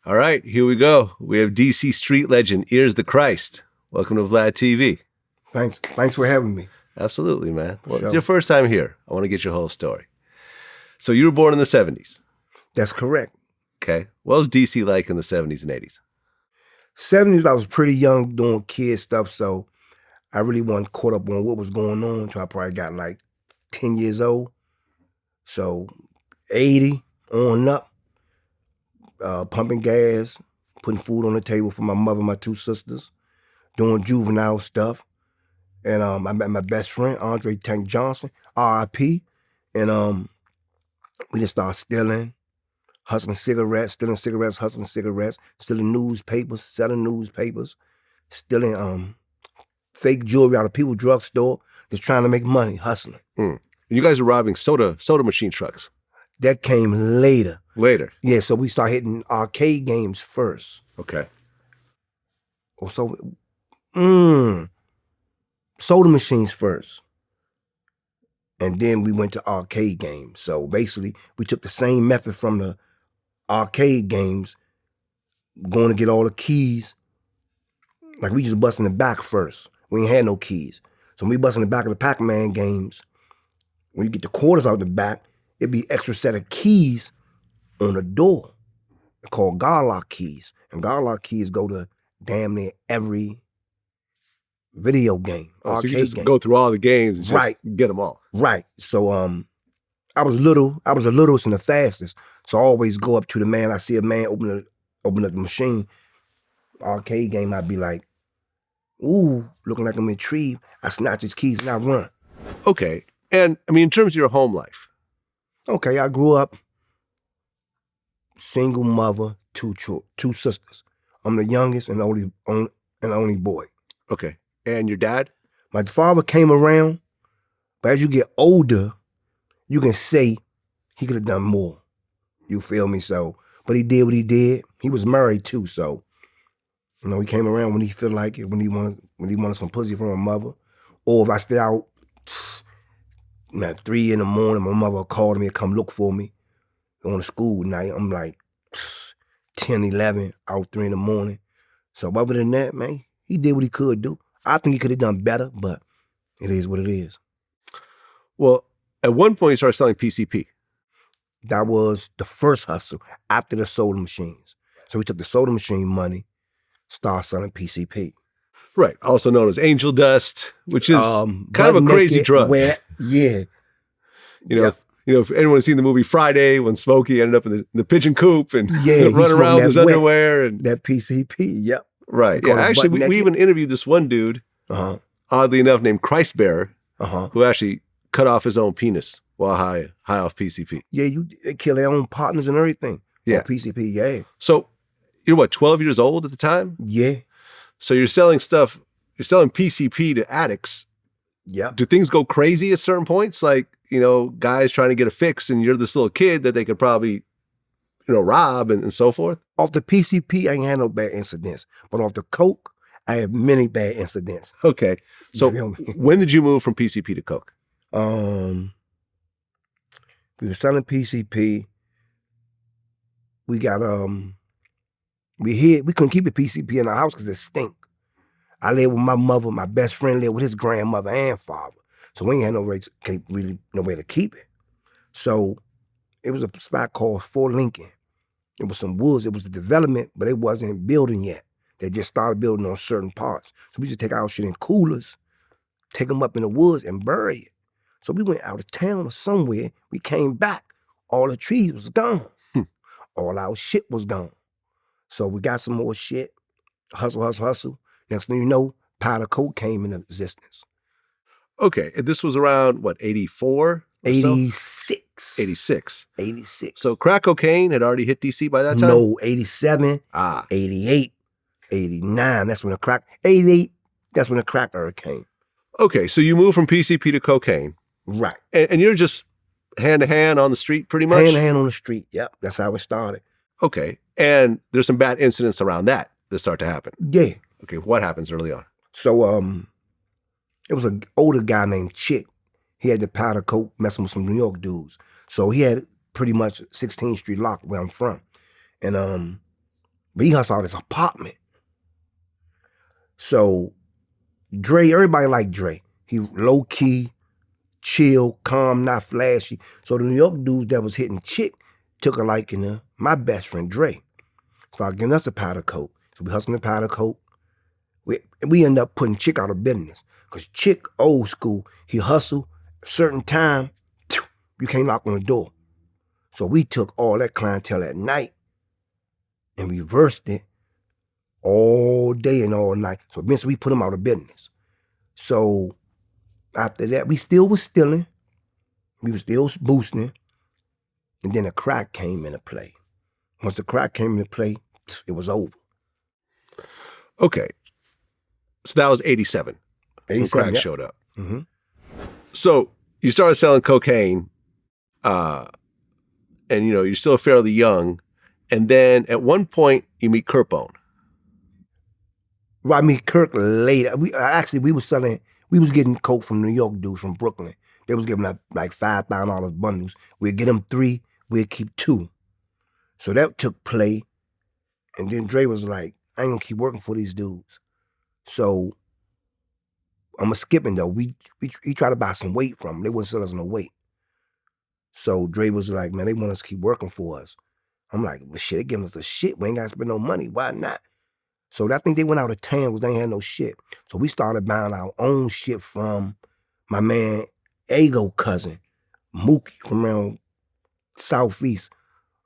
All right, here we go. We have DC street legend, Ears the Christ. Welcome to VladTV. Thanks for having me. Absolutely, man. Well, Sure. It's your first time here. I want to get your whole story. So you were born in the 70s. That's correct. Okay. What was DC like in the 70s and 80s? 70s, I was pretty young doing kid stuff, so I really wasn't caught up on what was going on until I probably got like 10 years old. So 80 on up, pumping gas, putting food on the table for my mother and my two sisters, doing juvenile stuff. And I met my best friend, Andre Tank Johnson, R.I.P. And we just started stealing, hustling cigarettes, hustling cigarettes, stealing newspapers, selling newspapers, stealing fake jewelry out of people's drugstore, just trying to make money, hustling. Mm. You guys were robbing soda machine trucks. That came later. Later? Yeah, so we started hitting arcade games first. Okay. Or so, soda machines first. And then we went to arcade games. So basically, we took the same method from the arcade games, going to get all the keys. Like we just bust in the back first. We ain't had no keys. So when we bust in the back of the Pac-Man games, when you get the quarters out the back, it'd be extra set of keys on the door. They're called Godlock keys. And Godlock keys go to damn near every video game, So you arcade just game. go through all the games and just Right. get them all. Right. So I was the littlest and the fastest. So I always go up to the man. I see a man open up the machine, arcade game, I'd be like, ooh, looking like I'm intrigued. I snatch his keys and I run. Okay. And I mean, in terms of your home life. Okay, I grew up single mother, two sisters. I'm the youngest and only boy. Okay. And your dad? My father came around, but as you get older, you can say he could have done more. You feel me? So, but he did what he did. He was married too, so he came around when he felt like it, when he wanted some pussy from my mother, or if I stay out at 3 in the morning, my mother called me and come look for me on a school night. I'm like 10, 11, out 3 in the morning. So other than that, man, he did what he could do. I think he could have done better, but it is what it is. Well, at one point you started selling PCP. That was the first hustle after the soda machines. So we took the soda machine money, started selling PCP. Right. Also known as angel dust, which is kind of a crazy naked, drug. Yeah. If anyone's seen the movie Friday when Smokey ended up in the pigeon coop and Yeah, running around with his underwear and that PCP, yep. Right. Yeah. Actually, we even interviewed this one dude, oddly enough, named Christ Bearer, who actually cut off his own penis while high off PCP. Yeah, they kill their own partners and everything. Yeah. On PCP, yeah. So you're what, 12 years old at the time? Yeah. So you're selling PCP to addicts. Yeah. Do things go crazy at certain points? Like, guys trying to get a fix and you're this little kid that they could probably, rob and so forth? Off the PCP, I ain't had no bad incidents. But off the coke, I have many bad incidents. Okay. So when did you move from PCP to coke? We were selling PCP. We got, we couldn't keep the PCP in our house because it stink. I lived with my mother, my best friend lived with his grandmother and father. So we ain't had no way to keep it. So it was a spot called Fort Lincoln. It was some woods, it was a development, but it wasn't building yet. They just started building on certain parts. So we used to take our shit in coolers, take them up in the woods and bury it. So we went out of town or somewhere, we came back, all the trees was gone. All our shit was gone. So we got some more shit, hustle. Next thing you know, powder coke came into existence. Okay, and this was around, what, 84? 86. 86. 86. So crack cocaine had already hit DC by that time? No, 87, 88, 89, that's when the crack, 88, that's when the crack era came. Okay, so you moved from PCP to cocaine. Right. And you're just hand-to-hand on the street pretty much? Hand-to-hand on the street, yep, that's how it started. Okay, and there's some bad incidents around that start to happen? Yeah. Okay, what happens early on? So, it was an older guy named Chick. He had the powder coke messing with some New York dudes. So he had pretty much 16th Street locked where I'm from. And But he hustled out his apartment. So Dre, everybody liked Dre. He low key, chill, calm, not flashy. So the New York dudes that was hitting chick took a liking to my best friend Dre. Started giving us the powder coat. So we hustling the powder coat. We end up putting chick out of business. Cause chick, old school, he hustle a certain time, you can't knock on the door. So we took all that clientele at night and reversed it all day and all night. So eventually we put them out of business. So after that, we still was stealing. We was still boosting. And then the crack came into play. Once the crack came into play, it was over. Okay. So that was 87. 87, crack yep. showed up. Mm-hmm. So you started selling cocaine, and you're still fairly young. And then at one point you meet Kirkbone. Well, I mean, Kirk later. We was getting coke from New York dudes from Brooklyn. They was giving up like $5,000 bundles. We'd get them 3, we'd keep 2. So that took play. And then Dre was like, I ain't gonna keep working for these dudes. So I'm skipping though. He tried to buy some weight from them. They wouldn't sell us no weight. So Dre was like, man, they want us to keep working for us. I'm like, well, shit, they giving us the shit. We ain't gotta spend no money. Why not? So I think they went out of town because they ain't had no shit. So we started buying our own shit from my man, Ego cousin, Mookie, from around Southeast,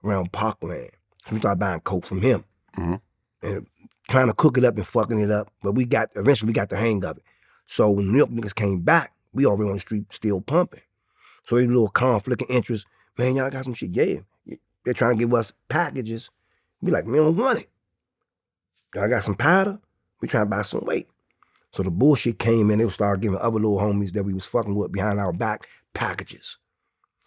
around Parkland. So we started buying coke from him. Mm-hmm. And trying to cook it up and fucking it up. But eventually we got the hang of it. So when New York niggas came back, we already on the street still pumping. So a little conflict of interest. Man, y'all got some shit? Yeah. They're trying to give us packages. We like, we don't want it. Y'all got some powder? We trying to buy some weight. So the bullshit came in. They would start giving other little homies that we was fucking with behind our back packages.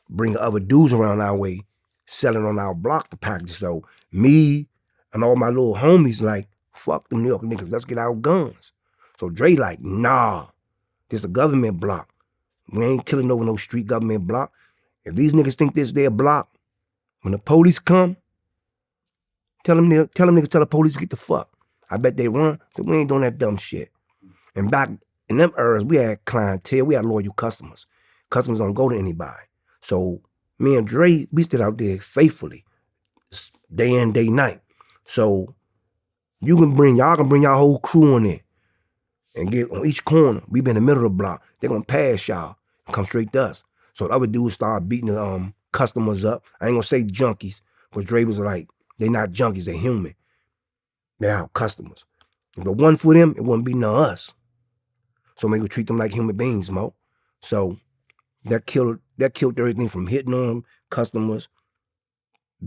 Bringing other dudes around our way, selling on our block the packages. So me and all my little homies like, fuck them New York niggas, let's get our guns. So Dre like, nah, this a government block. We ain't killing over no street government block. If these niggas think this their block, when the police come, tell them niggas tell the police to get the fuck. I bet they run. So we ain't doing that dumb shit. And back in them eras, we had clientele, we had loyal customers. Customers don't go to anybody. So me and Dre, we stood out there faithfully, day in, day night. So y'all can bring your whole crew on there and get on each corner. We be in the middle of the block. They're gonna pass y'all and come straight to us. So the other dudes start beating the customers up. I ain't gonna say junkies, but Dre was like, they not junkies, they human. They're our customers. If it wasn't for them, it wouldn't be none of us. So we would treat them like human beings, Mo. So that killed everything from hitting on them, customers,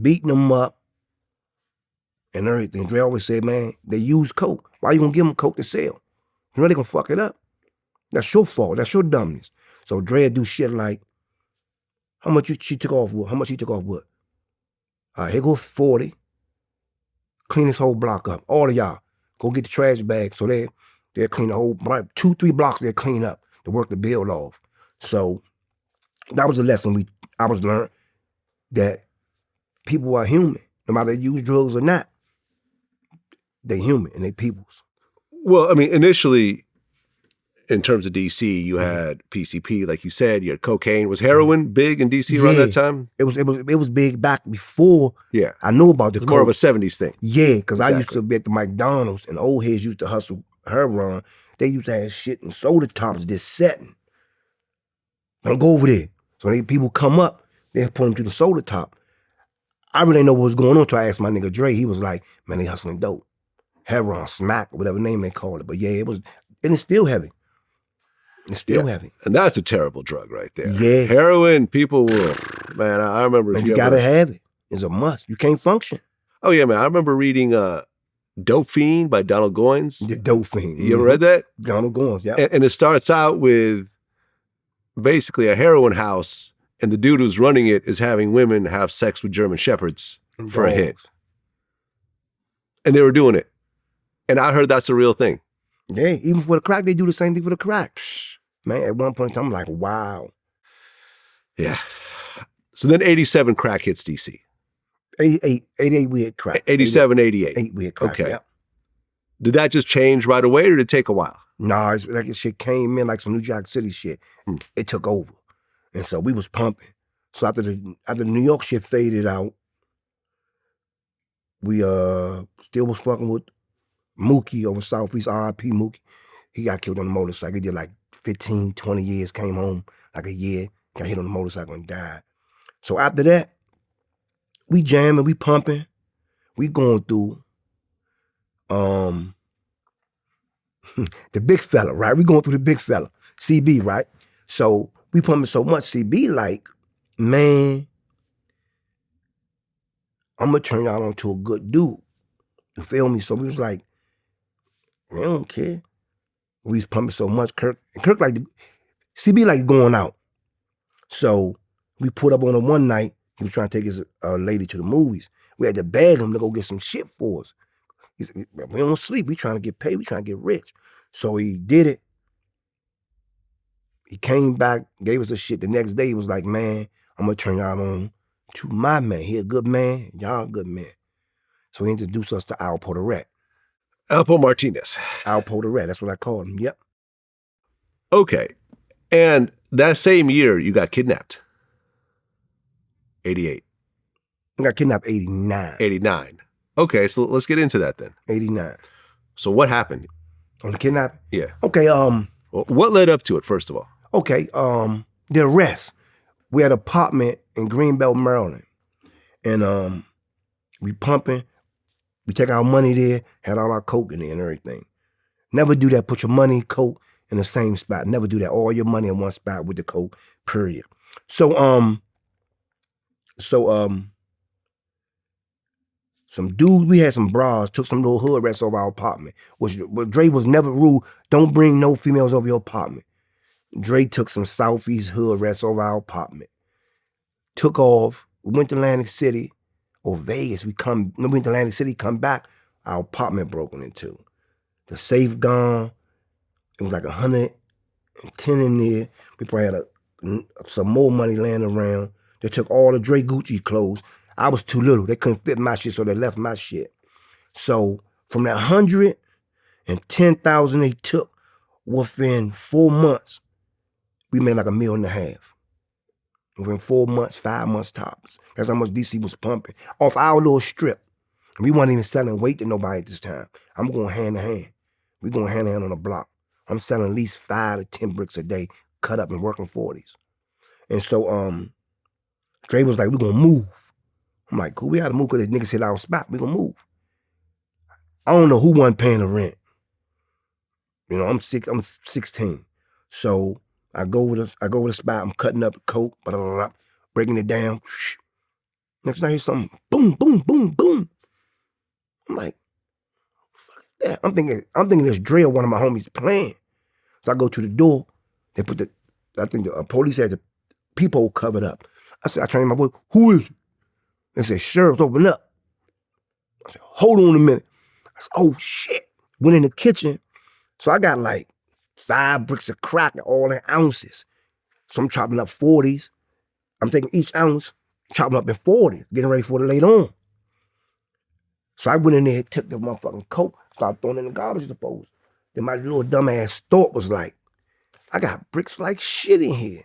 beating them up, and everything. Dre always said, man, they use coke. Why you gonna give them coke to sell? You know they gonna fuck it up. That's your fault. That's your dumbness. So Dre do shit like, how much she took off with? How much he took off with? All right, here go 40. Clean this whole block up. All of y'all, go get the trash bag. So they'll clean the whole, 2-3 blocks they'll clean up to work the bill off. So that was a lesson I was learned, that people are human. No matter if they use drugs or not, they human and they peoples. Well, I mean, initially, in terms of DC, you had PCP, like you said, you had cocaine. Was heroin big in DC around that time? It was big back before I knew about the coke. More of a 70s thing. Yeah, because I used to be at the McDonald's and old heads used to hustle heroin. They used to have shit in soda tops just setting. Don't go over there. So people come up, they put them to the soda top. I really didn't know what was going on until I asked my nigga Dre. He was like, man, they hustling dope. Heroin, smack, whatever name they call it. But yeah, it was, and it's still heavy. It's still heavy. And that's a terrible drug right there. Yeah. Heroin, people will, man, I remember. And you gotta have it. It's a must. You can't function. Oh yeah, man. I remember reading Dope Fiend by Donald Goines. The Dope Fiend. You ever read that? Donald Goines, yeah. And it starts out with basically a heroin house, and the dude who's running it is having women have sex with German Shepherds for a hit. And they were doing it. And I heard that's a real thing. Yeah, even for the crack, they do the same thing for the crack. Man, at one point in time, I'm like, wow. Yeah. So then 87 crack hits DC. 88 we had crack. 87, 88. 8 we had crack, Okay. yep. Did that just change right away or did it take a while? Nah, it's like this shit came in like some New Jack City shit. It took over. And so we was pumping. So after the New York shit faded out, we still was fucking with Mookie over Southeast, R.I.P. Mookie. He got killed on a motorcycle. He did like 15, 20 years, came home like a year, got hit on the motorcycle and died. So after that, we jamming, we pumping, we going through the big fella, right? We going through the big fella, CB, right? So we pumping so much, CB like, man, I'm gonna turn y'all on to a good dude. You feel me? So we was like, we don't care. We was pumping so much. Kirk like, CB like going out. So we put up on him one night. He was trying to take his lady to the movies. We had to beg him to go get some shit for us. He said, we don't sleep. We trying to get paid. We trying to get rich. So he did it. He came back, gave us the shit. The next day he was like, man, I'm going to turn y'all on to my man. He a good man. Y'all a good man. So he introduced us to Alpo the Rat. Alpo Martinez. Alpo the Rat. That's what I called him. Yep. Okay. And that same year, you got kidnapped. 88. I got kidnapped 89. 89. Okay, so let's get into that then. 89. So what happened? On the kidnapping? Yeah. Okay, Well, what led up to it, first of all? Okay, the arrest. We had an apartment in Greenbelt, Maryland. And we pumping. We take our money there, had all our coke in there and everything. Never do that. Put your money, coke in the same spot. Never do that. All your money in one spot with the coke, period. So some dudes, we had some bras, took some little hood rats over our apartment. Which Dre was never ruled, don't bring no females over your apartment. Dre took some Southeast hood rats over our apartment. Took off, we went to Atlantic City, or Vegas, we went to Atlantic City, come back, our apartment broken into. The safe gone, it was like 110 in there. We probably had some more money laying around. They took all the Dre Gucci clothes. I was too little. They couldn't fit my shit, so they left my shit. So from that 110,000 they took, within 4 months, we made like $1.5 million. Within 4 months, 5 months tops. That's how much DC was pumping. Off our little strip. We weren't even selling weight to nobody at this time. I'm going hand to hand. We going hand to hand on the block. I'm selling at least 5 to 10 bricks a day, cut up and working 40s. And so Dre was like, we gonna move. I'm like, cool, we gotta move because the nigga said our spot, we gonna move. I don't know who wasn't paying the rent. You know, I'm 16. So I go with the spot, I'm cutting up the coke, breaking it down. Next night, I hear something, boom, boom, boom, boom. I'm like, fuck that. I'm thinking this Dre or one of my homies playing. So I go to the door, they put I think the police had the peephole covered up. I said, I trained my voice, who is it? They said, sheriff's open up. I said, hold on a minute. I said, oh shit. Went in the kitchen. So I got like 5 bricks of crack, all in ounces. So I'm chopping up 40s. I'm taking each ounce, chopping up in 40, getting ready for it later on. So I went in there, took the motherfucking coke, started throwing it in the garbage disposal. Then my little dumbass thought was like, I got bricks like shit in here.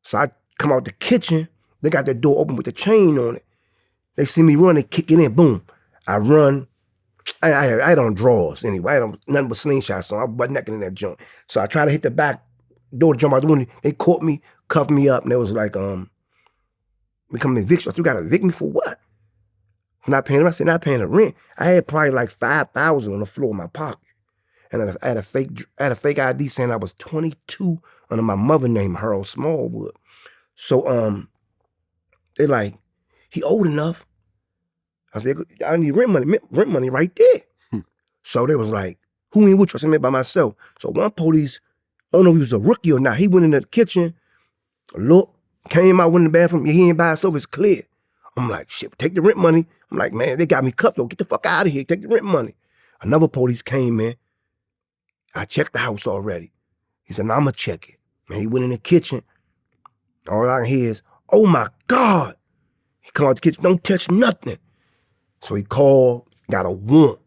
So I come out the kitchen, they got the door open with the chain on it. They see me run, they kick it in, boom. I run. I had on drawers anyway. I had on nothing but slingshots on. I was butt naked in that joint. So I tried to hit the back door to jump out the window. They caught me, cuffed me up, and they was like, we come to eviction. I said, you got to evict me for what? Not paying the rent. I said, not paying the rent. I had probably like 5,000 on the floor of my pocket. And I had a fake ID saying I was 22 under my mother name, Harold Smallwood. So they like, he old enough. I said, I need rent money right there. So they was like, who ain't with you? I said, man, by myself. So one police, I don't know if he was a rookie or not, he went in the kitchen, looked, came out, went in the bathroom, he ain't by himself, it's clear. I'm like, shit, take the rent money. I'm like, man, they got me cuffed though, get the fuck out of here, take the rent money. Another police came in, I checked the house already. He said, no, I'm gonna check it. Man, he went in the kitchen, all I hear is, oh my God. He come out the kitchen, don't touch nothing. So he called, got a warrant,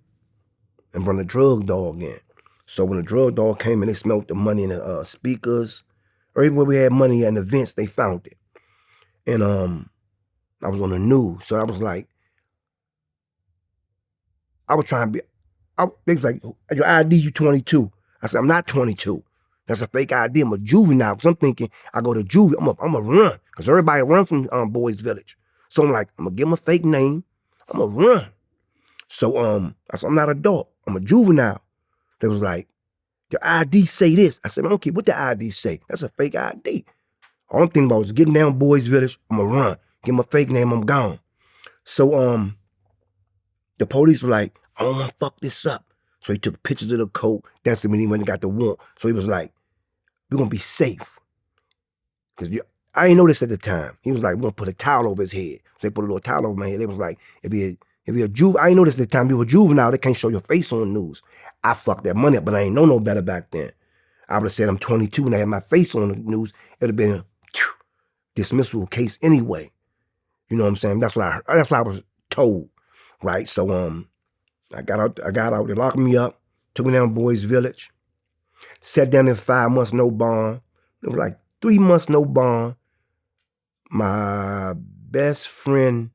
and brought the drug dog in. So when the drug dog came in, they smelled the money in the speakers, or even when we had money at events, they found it. And I was on the news, so I was like, I was trying to be, they was like, your ID, you 22. I said, I'm not 22. That's a fake ID. I'm a juvenile. Because I'm thinking, I go to juvie, I'm a run. Because everybody run from Boys Village. So I'm like, I'm going to give them a fake name. I'm going to run. So I said, I'm not an adult. I'm a juvenile. They was like, your ID say this. I said, I don't care what the ID say. That's a fake ID. All I'm thinking about is getting down Boys Village, I'm going to run. Give them a fake name, I'm gone. So the police were like, I don't want to fuck this up. So he took pictures of the coat. That's when he went and got the warrant. So he was like, we're going to be safe. Because I didn't know this at the time. He was like, we're going to put a towel over his head. So they put a little towel over my head. They was like, if you're a juvenile, I didn't know this at the time. If you're a juvenile, they can't show your face on the news. I fucked that money up, but I ain't know no better back then. I would have said I'm 22 and I had my face on the news. It would have been a dismissal case anyway. You know what I'm saying? That's what I was told, right? So I got out, they locked me up, took me down to Boys Village, sat down in 5 months, no bond. It was like 3 months, no bond. My best friend,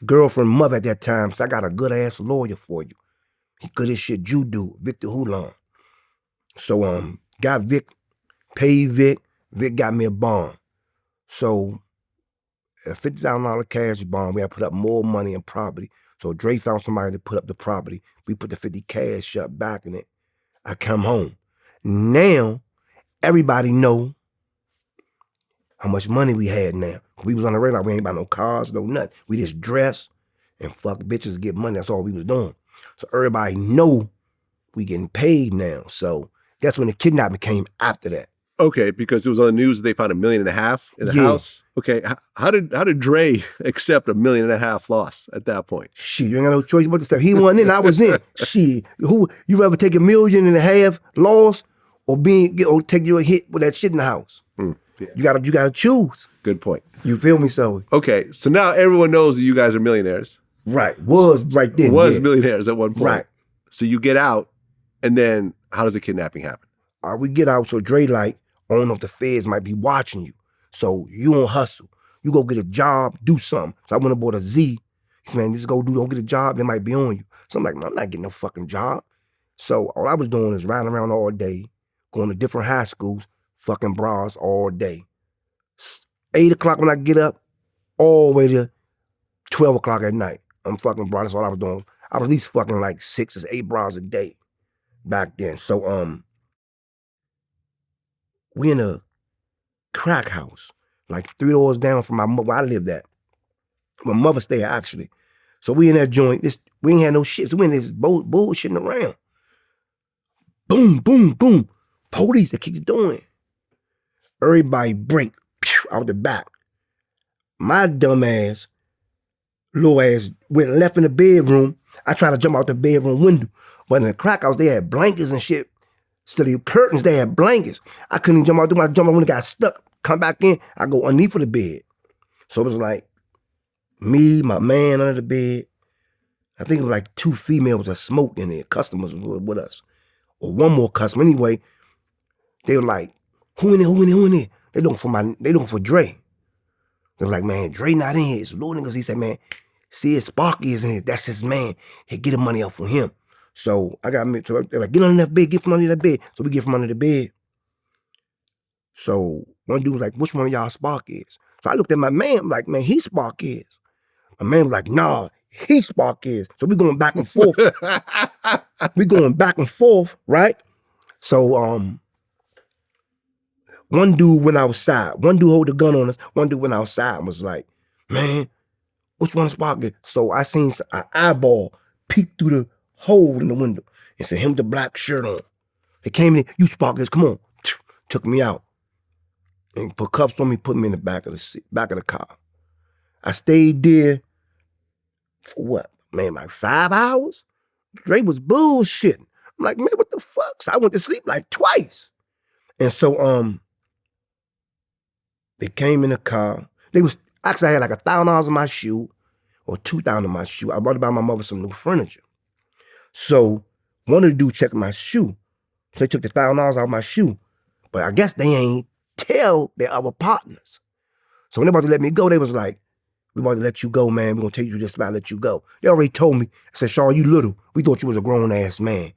girlfriend, mother at that time, so I got a good ass lawyer for you. He good as shit you do, Victor Hulan. So got Vic, paid Vic got me a bond. So a $50,000 cash bond, we had to put up more money in property. So Dre found somebody to put up the property. We put the 50 cash up back in it. I come home. Now, everybody know how much money we had now. We was on the radar. We ain't buy no cars, no nothing. We just dress and fuck bitches, get money. That's all we was doing. So everybody know we getting paid now. So that's when the kidnapping came after that. Okay, because it was on the news that they found $1.5 million in the house. Okay, how did Dre accept $1.5 million loss at that point? Shit, you ain't got no choice but to say he wasn't in, I was in. Shit, who you rather take $1.5 million loss or take you a hit with that shit in the house? Yeah. You gotta choose. Good point. You feel me, so? Okay, so now everyone knows that you guys are millionaires. Right, was right then. Millionaires at one point. Right. So you get out, and then how does the kidnapping happen? We get out, so Dre like, I don't know if the feds might be watching you. So you don't hustle. You go get a job, do something. So I went and bought a Z. He said, man, just go get a job, they might be on you. So I'm like, man, I'm not getting no fucking job. So all I was doing is riding around all day, going to different high schools, fucking bras all day. 8 o'clock when I get up, all the way to 12 o'clock at night. I'm fucking bras, that's all I was doing. I was at least fucking like 6 or 8 bras a day back then. So we in a crack house, like 3 doors down from where I lived at. My mother stayed actually. So we in that joint, we ain't had no shit. So we in this bullshitting around. Boom, boom, boom. Police, they kick the door in. Everybody break, out the back. My dumb ass, little ass, went left in the bedroom. I tried to jump out the bedroom window. But in the crack house, they had blankets and shit. Still, the curtains, they had blankets. I couldn't even jump out. I jumped out when it got stuck. Come back in, I go underneath of the bed. So it was like me, my man under the bed. I think it was like 2 females that smoked in there. Customers were with us. Or one more customer. Anyway, they were like, who in there? They looking for Dre. They were like, man, Dre not in here. It's little niggas. He said, man, see if Sparky is in here. That's his man. Hey, get the money out for him. So I got me, so they're like, get under that bed, get from under that bed. So we get from under the bed. So one dude was like, which one of y'all Spark is? So I looked at my man, I'm like, man, he Spark is. My man was like, nah, he Spark is. So we going back and forth. Right? So one dude went outside. One dude hold the gun on us. One dude went outside and was like, man, which one is Spark is? So I seen an eyeball peek through the hole in the window and said, him with the black shirt on. He came in, you Spark is, come on. Took me out. And put cuffs on me, put me in the back of the car. I stayed there for what? Man, like 5 hours? Dre was bullshitting. I'm like, man, what the fuck? So I went to sleep like twice. And so they came in the car. Actually, I had like $1,000 in my shoe or $2,000 in my shoe. I bought to buy my mother some new furniture. So one of the dudes checked my shoe. So they took the $1,000 out of my shoe. But I guess they ain't tell their other partners. So when they about to let me go, they was like, we about to let you go, man. We're going to take you this spot, let you go. They already told me. I said, Shaw, you little. We thought you was a grown-ass man.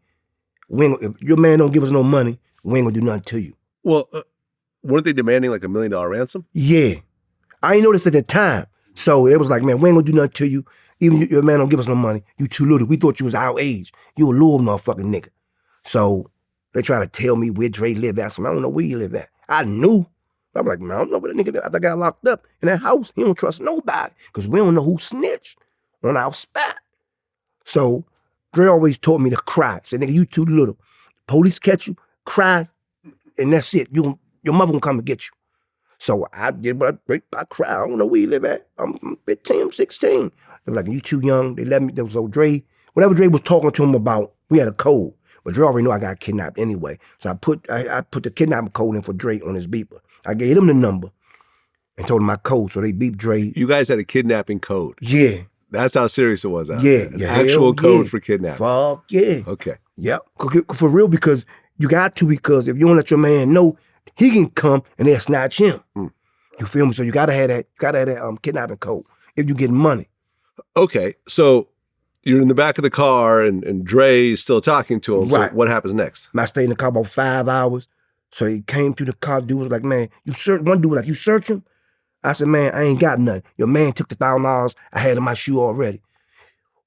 If your man don't give us no money, we ain't going to do nothing to you. Well, weren't they demanding like $1 million ransom? Yeah. I ain't noticed at the time. So it was like, man, we ain't going to do nothing to you. Even your man don't give us no money. You too little. We thought you was our age. You a little motherfucking nigga. So they try to tell me where Dre live at. So I don't know where you live at. I knew. I'm like, man, I don't know where the nigga after I got locked up in that house. He don't trust nobody because we don't know who snitched on our spot. So Dre always told me to cry. Said, nigga, you too little. Police catch you, cry, and that's it. Your mother gonna come and get you. So I did what I cried. I don't know where you live at. I'm 15, I'm 16. They were like, you too young. They let me, there was so Dre, whatever Dre was talking to him about, we had a code. But Dre already knew I got kidnapped anyway. So I put the kidnapping code in for Dre on his beeper. I gave him the number and told him my code, so they beeped Dre. You guys had a kidnapping code. Yeah. That's how serious it was. Yeah. An actual code for kidnapping. Fuck yeah. Okay. Yep. For real, because you got to, because if you don't let your man know, he can come and they'll snatch him. You feel me? So you gotta have that kidnapping code if you get money. Okay. So you're in the back of the car and Dre is still talking to him. Right. So what happens next? I stayed in the car about 5 hours. So he came to the car. Dude was like, man, one dude was like, you search him? I said, man, I ain't got nothing. Your man took the $1,000 I had in my shoe already.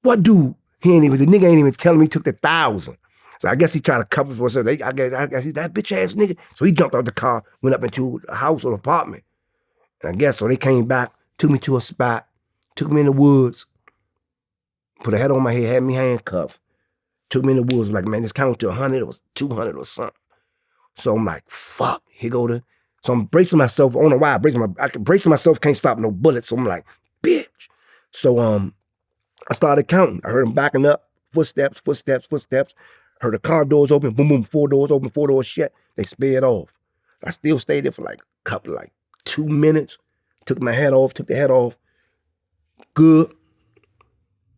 What dude? The nigga ain't even telling me he took the 1,000. So I guess he tried to cover for himself. I guess he's that bitch ass nigga. So he jumped out the car, went up into a house or apartment. And I guess so they came back, took me to a spot, took me in the woods, put a head on my head, had me handcuffed, took me in the woods, like, man, just count to 100 or 200 or something. So I'm like, fuck, here go the, so I'm bracing myself, I don't know why bracing myself, can't stop no bullets. So I'm like, bitch. So I started counting. I heard him backing up, footsteps. Heard the car doors open, boom, boom, 4 doors open, 4 doors shut. They sped off. I still stayed there for like a couple, like 2 minutes. Took the head off. Good.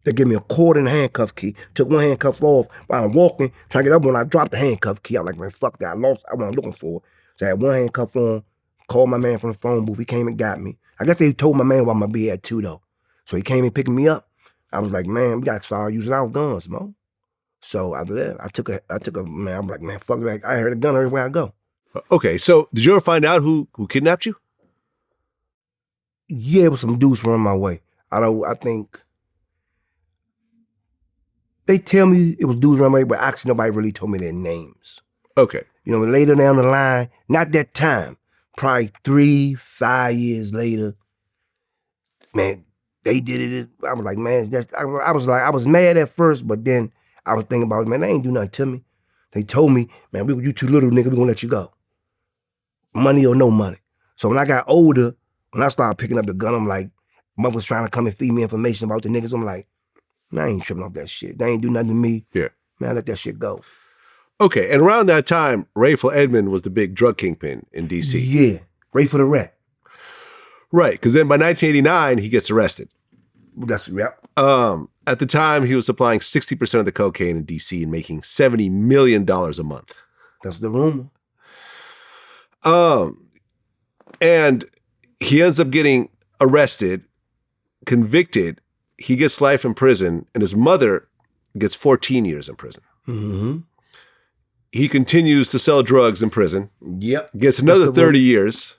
They give me a cord and a handcuff key. Took one handcuff off while I'm walking, trying to get up. When I dropped the handcuff key, I'm like, man, fuck that. I lost what I'm looking for. So I had one handcuff on, called my man from the phone booth. He came and got me. I guess they told my man where I'm going to be at too, though. So he came and picked me up. I was like, man, we got to start using our guns, Mo. So after that, I took a, man, I'm like, man, fuck that. I heard a gun everywhere I go. Okay, so did you ever find out who kidnapped you? Yeah, it was some dudes from my way. I think they tell me it was dudes around my way, but actually nobody really told me their names. Okay. You know, later down the line, not that time, probably 3-5 years later, man, they did it. I was like, man, I was mad at first, but then I was thinking about, man, they ain't do nothing to me. They told me, man, you too little, nigga, we gonna let you go. Money or no money. So when I got older, when I started picking up the gun, I'm like, mother was trying to come and feed me information about the niggas. I'm like, man, I ain't tripping off that shit. They ain't do nothing to me. Yeah. Man, I let that shit go. Okay, and around that time, Rayful Edmond was the big drug kingpin in D.C. Yeah, Rayful the rat. Right, because then by 1989, he gets arrested. That's, yep. At the time, he was supplying 60% of the cocaine in D.C. and making $70 million a month. That's the rumor. And he ends up getting arrested, convicted. He gets life in prison, and his mother gets 14 years in prison. Mm-hmm. He continues to sell drugs in prison. Yep. Gets another 30 years.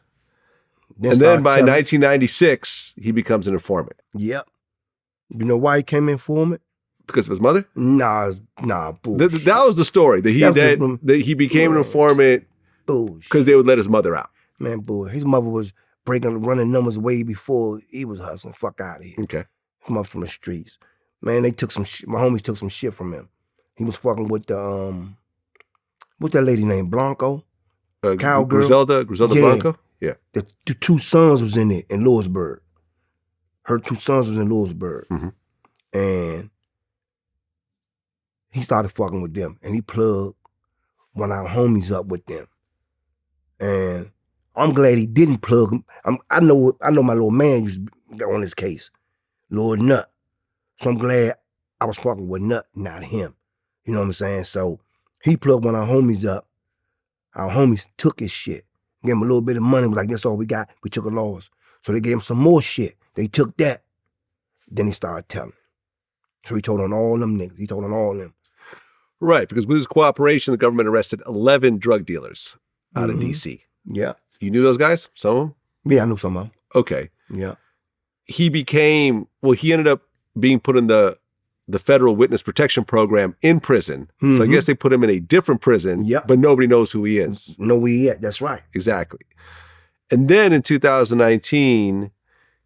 And then by 1996, he becomes an informant. Yep. You know why he came in informant? Because of his mother? Nah, bullshit. That was the story, that he became an informant because they would let his mother out. Man, his mother was running numbers way before he was hustling. Fuck out of here. Okay. Come up from the streets. Man, they took some shit. My homies took some shit from him. He was fucking with the, what's that lady named? Blanco? Cowgirl? Griselda Blanco? Yeah. The 2 sons was in it in Lewisburg. Her 2 sons was in Lewisburg. Mm-hmm. And he started fucking with them. And he plugged one of our homies up with them. And I'm glad he didn't plug him. I know my little man used to be on his case, Lord Nut. So I'm glad I was fucking with Nut, not him. You know what I'm saying? So he plugged one of our homies up. Our homies took his shit. Gave him a little bit of money. Was like, that's all we got. We took a loss. So they gave him some more shit. They took that. Then he started telling. So he told on all them niggas. He told on all them. Right, because with his cooperation, the government arrested 11 drug dealers out of D.C. Yeah. You knew those guys? Some of them? Yeah, I knew some of them. Okay. Yeah. He ended up being put in the federal witness protection program in prison. Mm-hmm. So I guess they put him in a different prison, but nobody knows who he is. Know where he at, that's right. Exactly. And then in 2019,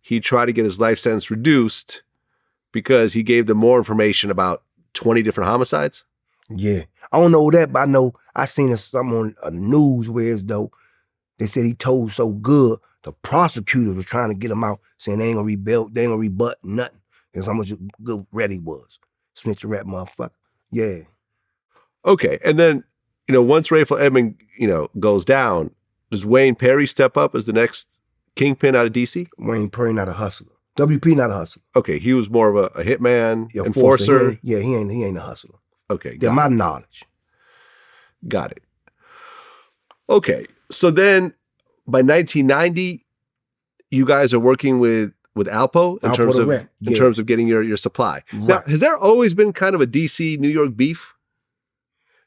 he tried to get his life sentence reduced because he gave them more information about 20 different homicides. Yeah. I don't know that, but I know I seen something on the news where as though they said he told so good, the prosecutors was trying to get him out, saying they ain't gonna rebut nothing. That's how much good red he was. Snitch a rat motherfucker. Yeah. Okay. And then, once Rayful Edmond, goes down, does Wayne Perry step up as the next kingpin out of DC? Wayne Perry not a hustler. WP not a hustler. Okay. He was more of a hitman, yeah, enforcer. He ain't a hustler. Okay. To my knowledge. Got it. Okay. So then by 1990, you guys are working with Alpo in terms of getting your supply. Right. Now, has there always been kind of a DC New York beef?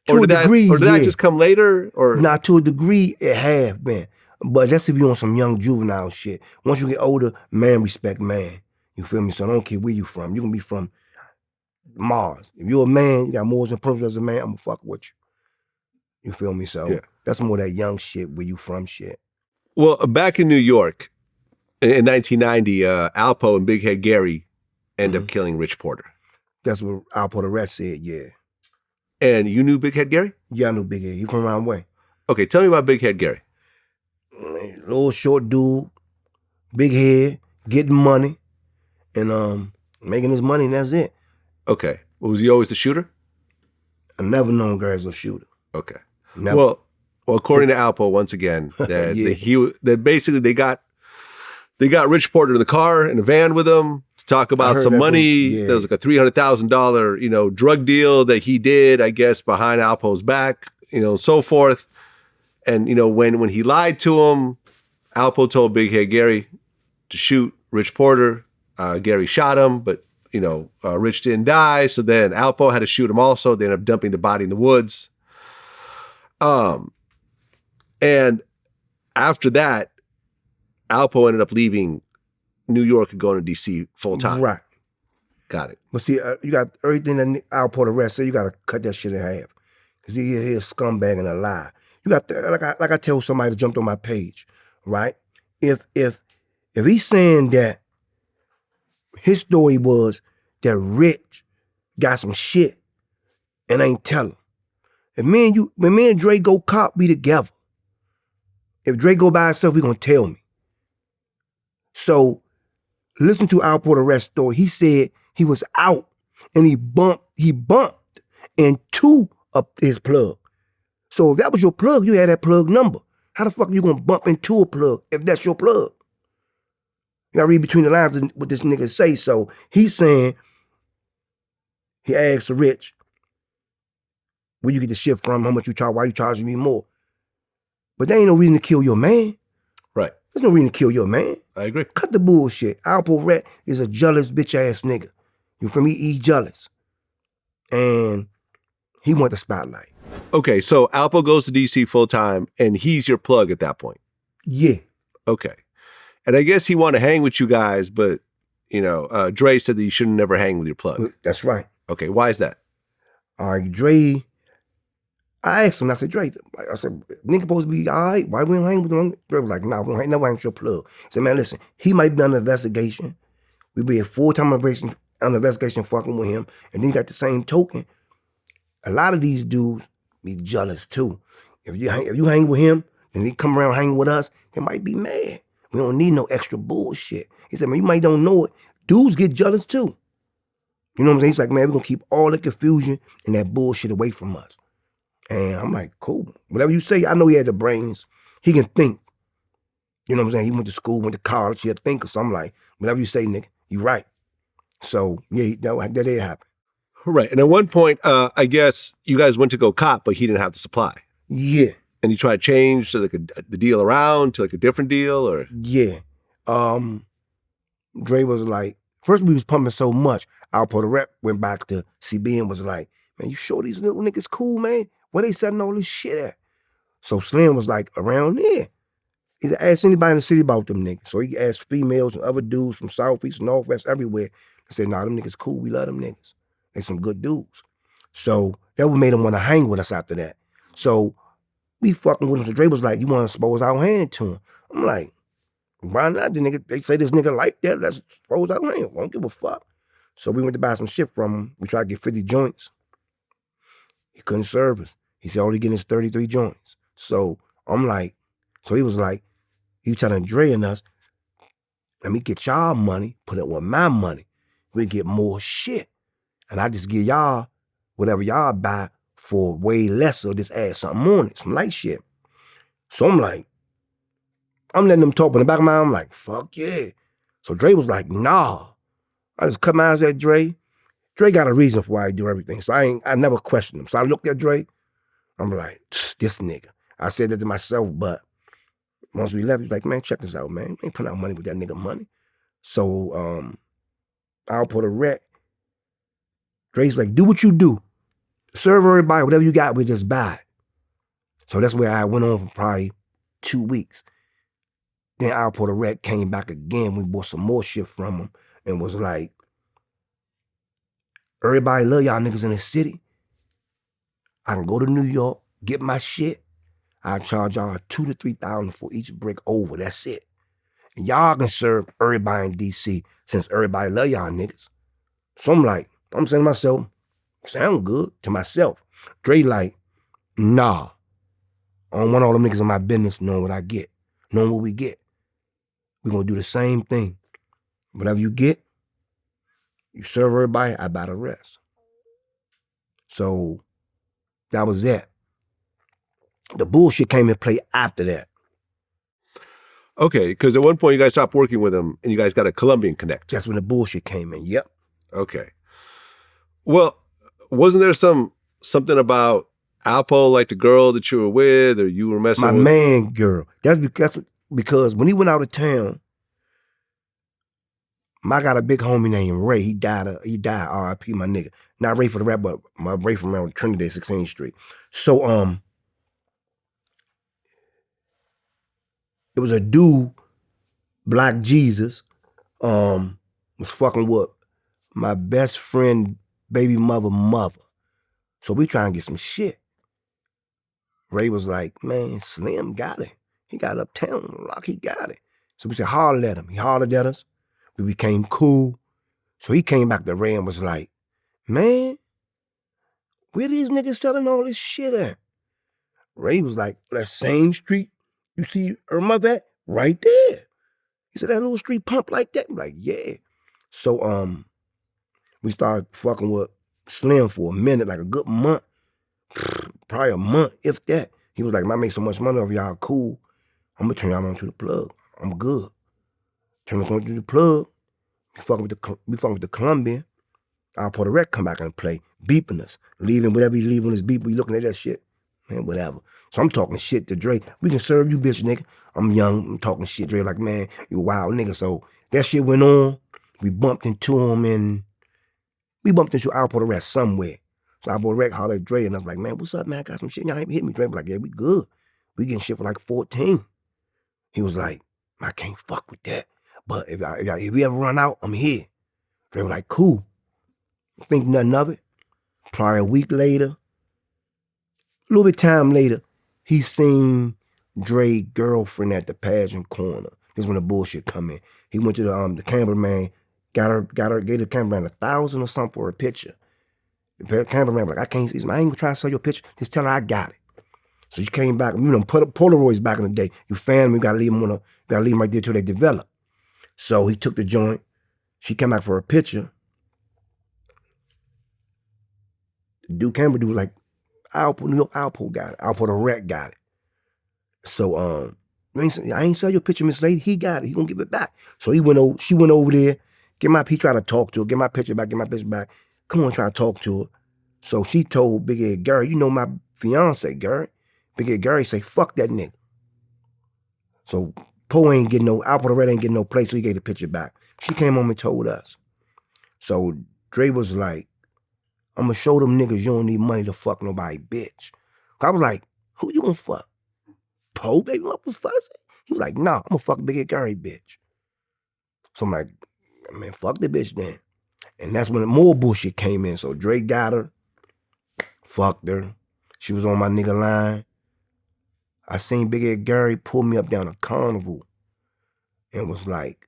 To a degree, or did that just come later? Or not to a degree, it have been. But that's if you're on some young juvenile shit. Once you get older, man respect man. You feel me? So I don't care where you from. You can be from Mars. If you're a man, you got morals and principles as a man, I'm gonna fuck with you. You feel me? So that's more that young shit, where you from shit. Well, back in New York, in 1990, Alpo and Big Head Gary end up killing Rich Porter. That's what Alpo the rest said, yeah. And you knew Big Head Gary? Yeah, I knew Big Head. He from around the way. Okay, tell me about Big Head Gary. Little short dude, big head, getting money, and making his money, and that's it. Okay. Well, was he always the shooter? I never known guys a shooter. Okay. Never. Well, according to Alpo, once again, that basically they got Rich Porter in the car in a van with him to talk about some money. There was like a $300,000, drug deal that he did, I guess, behind Alpo's back, so forth. And, when he lied to him, Alpo told Big Head Gary to shoot Rich Porter. Gary shot him, but, Rich didn't die. So then Alpo had to shoot him also. They ended up dumping the body in the woods. And after that, Alpo ended up leaving New York and going to DC full time. Right. Got it. But see, you got everything that Alpo the rest said, you got to cut that shit in half. Because he a scumbag and a lie. You got to, like I tell somebody that jumped on my page, right? If he's saying that his story was that Rich got some shit and ain't tell him. When me and Dre go cop, we together. If Dre go by himself, he gonna tell me. So listen to Alpo the rest story. He said he was out and he bumped into his plug. So if that was your plug, you had that plug number. How the fuck are you gonna bump into a plug if that's your plug? You gotta read between the lines of what this nigga say. So he's saying, he asked Rich, where you get the shit from, how much you charge, why you charging me more? But there ain't no reason to kill your man. Right. There's no reason to kill your man. I agree. Cut the bullshit. Alpo Rat is a jealous bitch ass nigga. You feel me? He's jealous. And he want the spotlight. Okay, so Alpo goes to DC full time and he's your plug at that point. Yeah. Okay. And I guess he wanted to hang with you guys, but Dre said that you should never hang with your plug. That's right. Okay, why is that? All right, Dre, I asked him, I said, Dre, I said, nigga supposed to be all right, why we don't hang with him? Dre was like, nah, we don't never hang with your plug. I said, man, listen, he might be under investigation. We be a full-time investigation fucking with him. And then you got the same token. A lot of these dudes be jealous too. If you hang with him, and he come around hanging with us, they might be mad. We don't need no extra bullshit. He said, man, you might don't know it. Dudes get jealous too. You know what I'm saying? He's like, man, we're going to keep all the confusion and that bullshit away from us. And I'm like, cool. Whatever you say, I know he had the brains. He can think. You know what I'm saying? He went to school, went to college, he a thinker. So I'm like, whatever you say, nigga, you right. So yeah, that did happen. Right. And at one point, I guess you guys went to go cop, but he didn't have the supply. Yeah. And he tried to change to like the deal around to like a different deal, or yeah. Dre was like, first we was pumping so much, Alpo the rep went back to CB and was like, man, you sure these little niggas cool, man? Where they selling all this shit at? So Slim was like, around there. He said, ask anybody in the city about them niggas. So he asked females and other dudes from Southeast, Northwest, everywhere. They said, nah, them niggas cool. We love them niggas. They some good dudes. So that what made them want to hang with us after that. So we fucking with him. So Dre was like, you want to expose our hand to him? I'm like, why not? The nigga, they say this nigga like that. Let's expose our hand. I don't give a fuck. So we went to buy some shit from him. We tried to get 50 joints. He couldn't serve us. He said all he getting is 33 joints. So I'm like, so he was like, he was telling Dre and us, let me get y'all money, put it with my money. We get more shit. And I just give y'all whatever y'all buy for way less, or just add something on it, some light shit. So I'm like, I'm letting them talk in the back of my mind. I'm like, fuck yeah. So Dre was like, nah. I just cut my eyes at Dre. Dre got a reason for why he do everything. So I never questioned him. So I looked at Dre. I'm like, this nigga. I said that to myself, but once we left, he was like, man, check this out, man. You ain't putting out money with that nigga money. So I'll put a wreck. Dre's like, do what you do. Serve everybody, whatever you got, we just buy it. So that's where I went on for probably 2 weeks. Then Alpo the Rec came back again. We bought some more shit from him and was like, everybody love y'all niggas in the city. I can go to New York, get my shit. I charge y'all $2,000 to $3,000 for each brick over. That's it. And y'all can serve everybody in DC since everybody love y'all niggas. So I'm like, I'm saying to myself, sound good to myself. Dre like, nah. I don't want all them niggas in my business knowing what I get, knowing what we get. We're gonna do the same thing. Whatever you get, you serve everybody, I buy the rest. So that was that. The bullshit came into play after that. Okay, because at one point you guys stopped working with him and you guys got a Colombian connect. That's when the bullshit came in, yep. Okay. Well, wasn't there something about Alpo, like the girl that you were with or you were messing with? My man girl. That's because when he went out of town, I got a big homie named Ray. He died, R.I.P. my nigga. Not Rayful the rap, but my Rayful around Trinity, 16th Street. So it was a dude, Black Jesus, was fucking with my best friend, baby mother. So we trying to get some shit. Ray was like, man, Slim got it. He got uptown on the block, he got it. So we said, holler at him. He hollered at us. We became cool. So he came back to Ray and was like, man, where these niggas selling all this shit at? Ray was like, that same street you see her mother at? Right there. He said, that little street pump like that? I'm like, yeah. So we started fucking with Slim for a minute, like a good month. Probably a month, if that. He was like, I make so much money off y'all, cool. I'm gonna turn y'all on to the plug. I'm good. Turn us on to the plug. We fucking with the Colombian. Our Puerto Rico come back and play, beeping us, leaving whatever he leave on his beep. We looking at that shit, man, whatever. So I'm talking shit to Dre. We can serve you, bitch, nigga. I'm young. I'm talking shit. Dre like, man, you a wild nigga. So that shit went on. We bumped into him and we bumped into our Puerto Rico somewhere. So our Puerto Rico hollered at Dre and I was like, man, what's up, man? I got some shit. Y'all ain't hit me. Dre was like, yeah, we good. We getting shit for like 14. He was like, I can't fuck with that. But if we ever run out, I'm here. Dre was like, cool. Think nothing of it. Probably a week later, a little bit time later, he seen Dre's girlfriend at the pageant corner. This is when the bullshit come in. He went to the cameraman, gave the cameraman $1,000 or something for a picture. The cameraman was like, I can't see this. I ain't gonna try to sell your picture. Just tell her I got it. So she came back, put Polaroids back in the day. You fan them, you gotta leave them right there till they develop. So he took the joint. She came back for a picture. The camera dude was like, Alpo, New York Alpo got it. Alpo the Rec got it. So, I ain't sell your picture, Miss Lady. He got it. He gonna give it back. So she went over there, he tried to talk to her, get my picture back. Come on, try to talk to her. So she told Big Ed Gary, you know my fiance, Gary. Big Ed Gary say, fuck that nigga. So Poe ain't getting Alpo the Red ain't getting no place, so he gave the picture back. She came home and told us. So Dre was like, I'm gonna show them niggas you don't need money to fuck nobody, bitch. I was like, who you gonna fuck? Poe, baby, what was fussing? He was like, nah, I'm gonna fuck Big Ed Gary, bitch. So I'm like, man, fuck the bitch then. And that's when more bullshit came in. So Dre got her, fucked her. She was on my nigga line. I seen Big Ed Gary pull me up down a carnival and was like,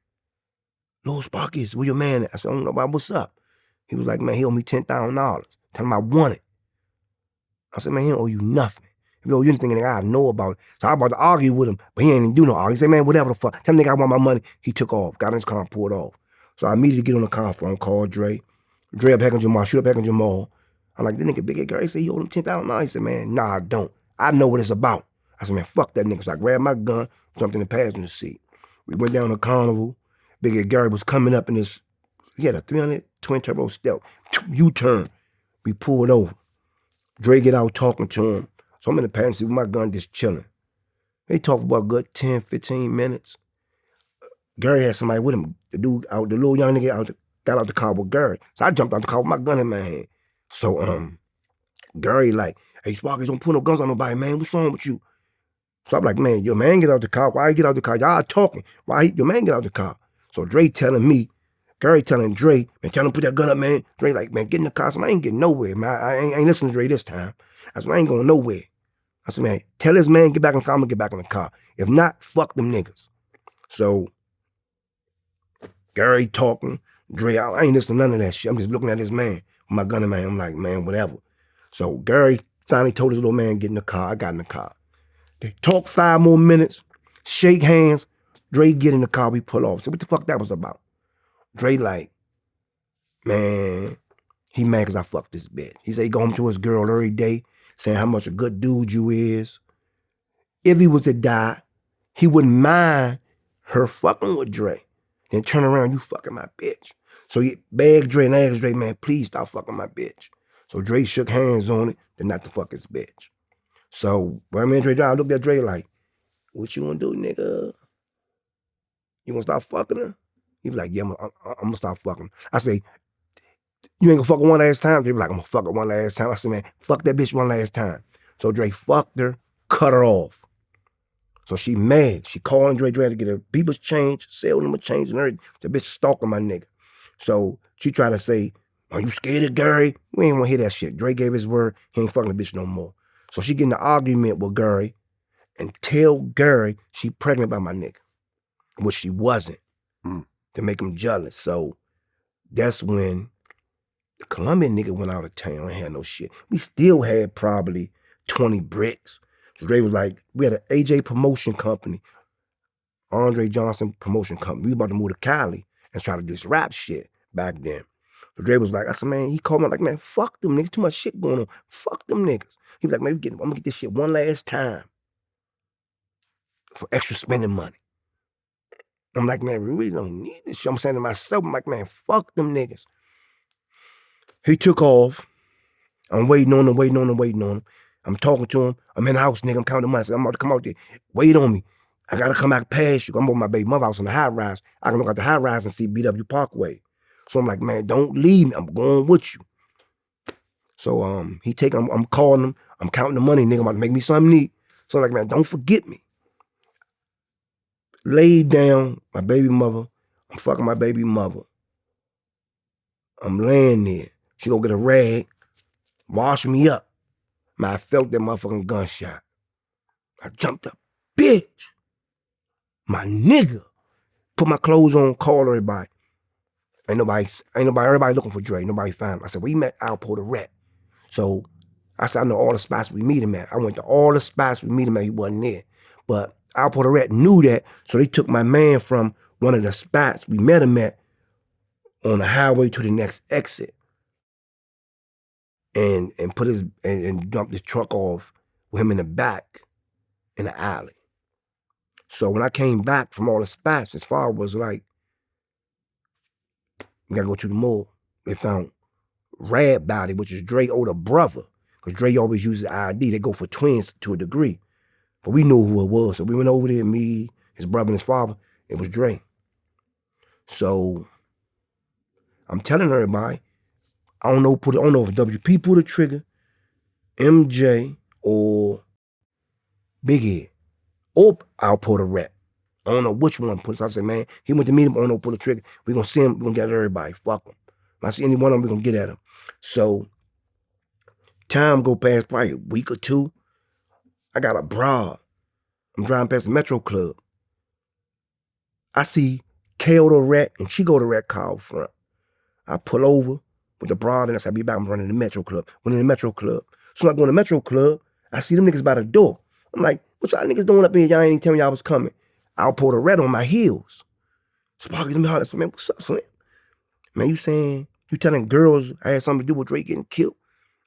Lil Sparkies, where your man at? I said, I don't know about what's up. He was like, man, he owe me $10,000. Tell him I want it. I said, man, he don't owe you nothing. If he owe you anything, nigga, I know about it. So I was about to argue with him, but he ain't even do no argue. He said, man, whatever the fuck. Tell him nigga I want my money. He took off, got in his car and pulled off. So I immediately get on the car phone, called Dre. Dre up Heckon Jamal, shoot up Heckon Jamal. I'm like, this nigga Big Ed Gary said he owed him $10,000. He said, man, nah, I don't. I know what it's about. I said, man, fuck that nigga. So I grabbed my gun, jumped in the passenger seat. We went down the carnival. Big Ed Gary was coming up in this, he had a 300 twin turbo stealth, U-turn. We pulled over. Dre get out talking to him. So I'm in the passenger seat with my gun just chilling. They talked for about a good 10, 15 minutes. Gary had somebody with him. The little young nigga got out the car with Gary. So I jumped out the car with my gun in my hand. So Gary like, hey, Sparky, don't put no guns on nobody, man. What's wrong with you? So I'm like, man, your man get out the car. Why you get out the car? Y'all talking. Why your man get out the car? So Dre telling me, Gary telling Dre, man, tell him put that gun up, man. Dre like, man, get in the car. I said, man, I ain't getting nowhere, man. I ain't listening to Dre this time. I said, I ain't going nowhere. I said, man, tell this man get back in the car. I'm gonna get back in the car. If not, fuck them niggas. So Gary talking, Dre, I ain't listening to none of that shit. I'm just looking at this man with my gun in my hand. I'm like, man, whatever. So Gary finally told his little man, get in the car. I got in the car. They talk 5 more minutes, shake hands. Dre get in the car, we pull off. So what the fuck that was about? Dre like, man, he mad because I fucked this bitch. He say he go home to his girl every day saying how much a good dude you is. If he was to die, he wouldn't mind her fucking with Dre. Then turn around, you fucking my bitch. So he begged Dre and asked Dre, man, please stop fucking my bitch. So Dre shook hands on it, then not to fuck his bitch. So when me and Dre I looked at Dre like, what you gonna do, nigga? You gonna stop fucking her? He was like, yeah, I'm gonna stop fucking her. I say, you ain't gonna fuck her one last time? They be like, I'm gonna fuck her one last time. I said, man, fuck that bitch one last time. So Dre fucked her, cut her off. So she mad. She calling Dre had to get her people's change, sell them a change and everything. The bitch stalking my nigga. So she tried to say, are you scared of Gary? We ain't wanna hear that shit. Dre gave his word, he ain't fucking the bitch no more. So she get in an argument with Gary and tell Gary she pregnant by my nigga, which she wasn't, to make him jealous. So that's when the Colombian nigga went out of town and had no shit. We still had probably 20 bricks. So Dre was like, we had an AJ promotion company, Andre Johnson promotion company. We was about to move to Cali and try to do this rap shit back then. So Dre was like, I said, man, he called me like, man, fuck them niggas, too much shit going on. Fuck them niggas. He was like, man, I'm gonna get this shit one last time for extra spending money. I'm like, man, we really don't need this shit. I'm saying to myself, I'm like, man, fuck them niggas. He took off. I'm waiting on him. I'm talking to him. I'm in the house, nigga. I'm counting money. I said, I'm about to come out there. Wait on me. I gotta come back past you. I'm on my baby mother house on the high rise. I can look at the high rise and see BW Parkway. So I'm like, man, don't leave me. I'm going with you. So I'm calling him. I'm counting the money, nigga. I'm about to make me something neat. So I'm like, man, don't forget me. Laid down, my baby mother. I'm fucking my baby mother. I'm laying there. She go get a rag, wash me up. Man, I felt that motherfucking gunshot. I jumped up. Bitch! My nigga! Put my clothes on, call everybody. Everybody looking for Dre. Nobody found him. I said, we met Alpo the Rat. So I said, I know all the spots we meet him at. I went to all the spots we meet him at. He wasn't there. But Alpo the Rat knew that, so they took my man from one of the spots we met him at on the highway to the next exit. And dumped his truck off with him in the back in the alley. So when I came back from all the spots, his father was like, we gotta go to the mall. They found Rad Body, which is Dre older brother. Because Dre always uses ID. They go for twins to a degree. But we knew who it was. So we went over there, me, his brother, and his father. It was Dre. So I'm telling everybody, I don't know if WP pulled the trigger, MJ, or Big Ed, or Alpo the Rat. I don't know which one put it. So I said, man, he went to meet him, I don't know, pull the trigger. We're going to see him, we're going to get at everybody. Fuck him. If I see any one of them, we're going to get at him. So time go past probably a week or two. I got a broad. I'm driving past the Metro Club. I see KO the Rat and Chico the Rat car out front. I pull over with the broad and I said, I'll be back. I'm running the Metro Club. Went in the Metro Club. So I go in the Metro Club, I see them niggas by the door. I'm like, what y'all niggas doing up here? Y'all ain't even tell me y'all was coming. I'll pull the Rat on my heels. Sparky to me hard. I said, man, what's up, Slim? Man, you telling girls I had something to do with Drake getting killed?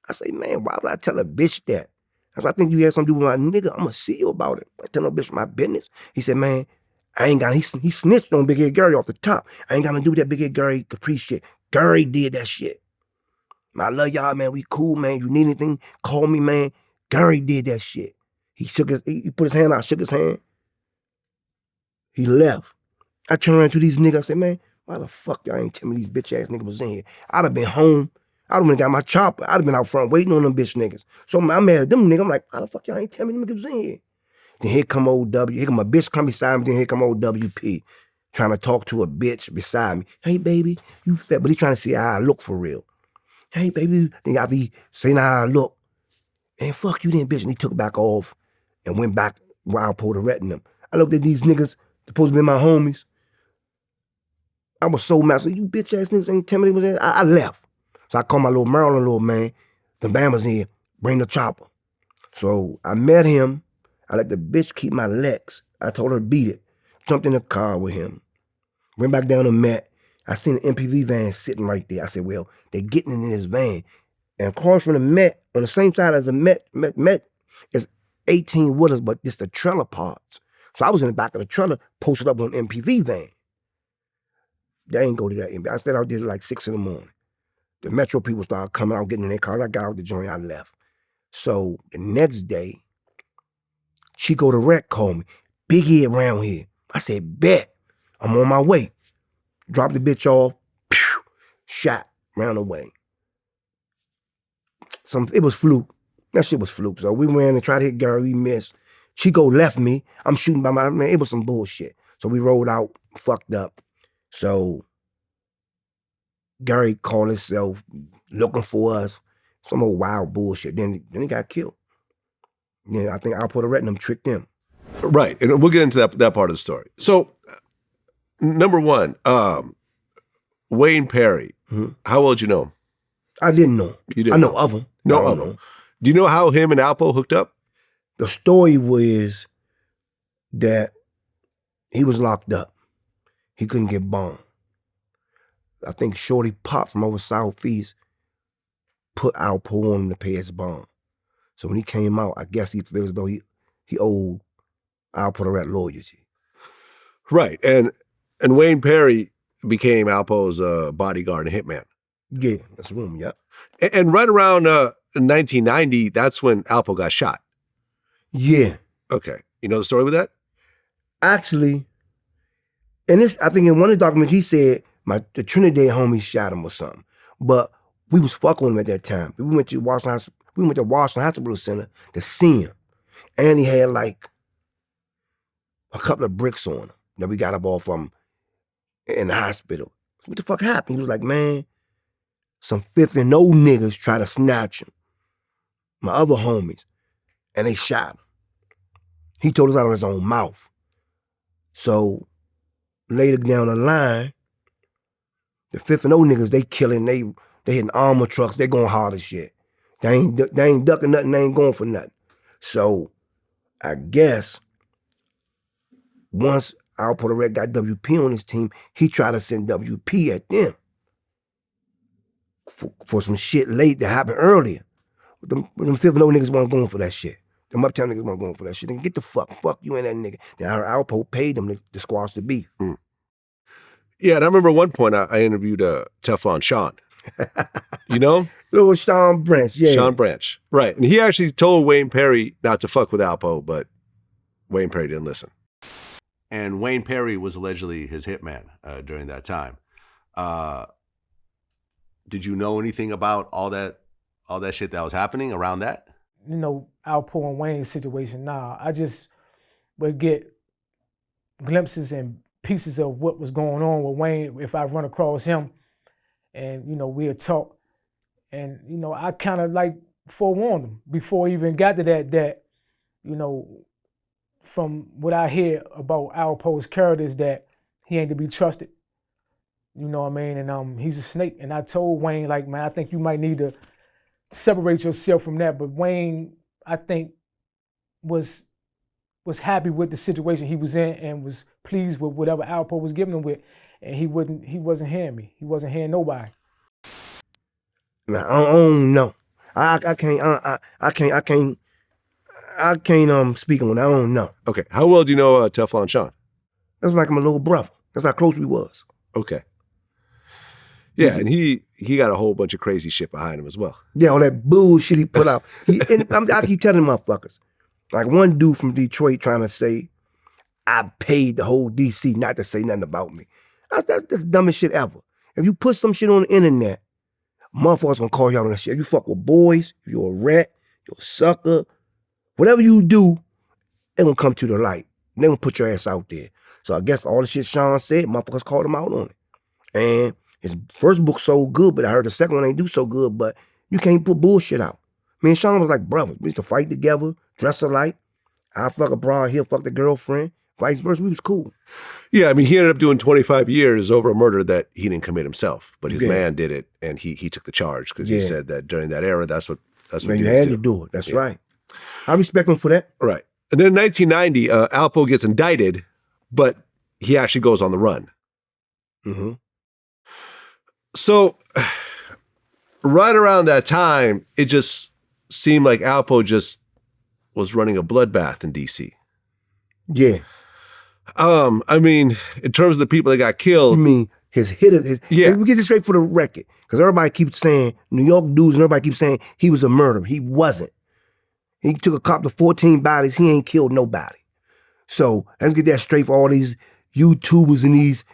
I say, man, why would I tell a bitch that? I said, I think you had something to do with my nigga. I'm going to see you about it. I tell no bitch my business. He said, man, I ain't got, he snitched on Big Head Gary off the top. I ain't got nothing to do with that Big Head Gary Caprice shit. Gary did that shit. Man, I love y'all, man. We cool, man. You need anything, call me, man. Gary did that shit. He put his hand out, shook his hand. He left. I turned around to these niggas. I said, man, why the fuck y'all ain't tell me these bitch ass niggas was in here? I'd have been home. I'd have got my chopper. I'd have been out front waiting on them bitch niggas. So I'm mad at them niggas. I'm like, why the fuck y'all ain't tell me them niggas was in here? Then here come old W. Here come a bitch come beside me. Then here come old WP trying to talk to a bitch beside me. Hey, baby, you fat. But he trying to see how I look for real. Hey, baby. Then I be saying how I look. And fuck you then, bitch. And he took back off and went back where I pulled the rat in them. I looked at these niggas, supposed to be my homies. I was so mad. I said, you bitch ass niggas ain't tell me they was there. I left. So I called my little Maryland little man. The Bama's in here. Bring the chopper. So I met him. I let the bitch keep my Lex. I told her to beat it. Jumped in the car with him. Went back down to Met. I seen an MPV van sitting right there. I said, well, they getting in this van. And across from the Met, on the same side as the Met is 18 wheelers, but it's the trailer parts. So I was in the back of the trailer, posted up on an MPV van. They ain't go to that MPV. I stayed out there like 6 in the morning. The Metro people started coming out, getting in their cars. I got out the joint, I left. So the next day, Chico the Rat called me. Big Head around here. I said, bet. I'm on my way. Dropped the bitch off. Pew, shot. Ran away. It was fluke. That shit was fluke. So we ran and tried to hit Gary. We missed. Chico left me. I'm shooting by my man. It was some bullshit. So we rolled out, fucked up. So Gary called himself looking for us. Some old wild bullshit. Then he got killed. Yeah, I think Alpo the Rat and them tricked him. Right, and we'll get into that part of the story. So, number one, Wayne Perry. Mm-hmm. How well did you know him? I didn't know him. You didn't? I know of him. No, of him. Do you know how him and Alpo hooked up? The story was that he was locked up. He couldn't get bond. I think Shorty Pop from over Southeast put Alpo on him to pay his bond. So when he came out, I guess he felt as though he owed Alpo the Rat loyalty. Right, and Wayne Perry became Alpo's bodyguard and hitman. Yeah, that's the room, yeah. And right around 1990, that's when Alpo got shot. Yeah. Okay. You know the story with that? Actually, I think in one of the documents he said the Trinidad homie shot him or something. But we was fucking with him at that time. We went to Washington Hospital Center to see him. And he had like a couple of bricks on him that we got up off from in the hospital. What the fuck happened? He was like, man, some fifth and no niggas try to snatch him. My other homies. And they shot him. He told us out of his own mouth. So later down the line, the fifth and O niggas, they killing, they hitting armor trucks, they going hard as shit. They ain't ducking nothing, they ain't going for nothing. So I guess once Alpo the Rat got WP on his team, he tried to send WP at them for some shit late that happened earlier. But them fifth and O niggas weren't going for that shit. Them uptown niggas weren't going for that shit. Nigga, get the fuck you and that nigga. Then our Alpo paid them to squash the beef. Yeah, and I remember one point I interviewed Teflon Sean. You know? Little Sean Branch, yeah. Sean Branch, right. And he actually told Wayne Perry not to fuck with Alpo, but Wayne Perry didn't listen. And Wayne Perry was allegedly his hitman during that time. Did you know anything about all that shit that was happening around that? You know, Alpo and Wayne's situation. Nah, I just would get glimpses and pieces of what was going on with Wayne if I run across him, and you know we'd talk, and you know I kind of like forewarned him before he even got to that you know, from what I hear about Alpo's characters, that he ain't to be trusted. You know what I mean? And he's a snake. And I told Wayne, like, man, I think you might need to separate yourself from that. But Wayne, I think, was happy with the situation he was in and was pleased with whatever Alpo was giving him with. And he wasn't hearing me. He wasn't hearing nobody. Nah, I don't know. I can't speak on it. I don't know. Okay. How well do you know Teflon Sean? That's like my little brother. That's how close we was. Okay. Yeah, and he got a whole bunch of crazy shit behind him as well. Yeah, all that bullshit he put out. I keep telling motherfuckers. Like one dude from Detroit trying to say, I paid the whole DC not to say nothing about me. That's the dumbest shit ever. If you put some shit on the internet, motherfuckers gonna call you out on that shit. If you fuck with boys, if you're a rat, you're a sucker, whatever you do, they gonna come to the light. They gonna put your ass out there. So I guess all the shit Sean said, motherfuckers called him out on it. And his first book sold good, but I heard the second one ain't do so good, but you can't put bullshit out. Me and Sean was like brothers. We used to fight together, dress alike. I fuck a broad, he'll fuck the girlfriend. Vice versa, we was cool. Yeah, I mean, he ended up doing 25 years over a murder that he didn't commit himself, but his man did it, and he took the charge because he said that during that era, that's what man, you had to do it. That's right. I respect him for that. Right. And then in 1990, Alpo gets indicted, but he actually goes on the run. Mm-hmm. So right around that time, it just seemed like Alpo just was running a bloodbath in DC. Yeah. I mean, in terms of the people that got killed. You mean his hitter? Yeah. We get this straight for the record, because everybody keeps saying, New York dudes and everybody keeps saying he was a murderer. He wasn't. He took a cop to 14 bodies. He ain't killed nobody. So let's get that straight for all these YouTubers and these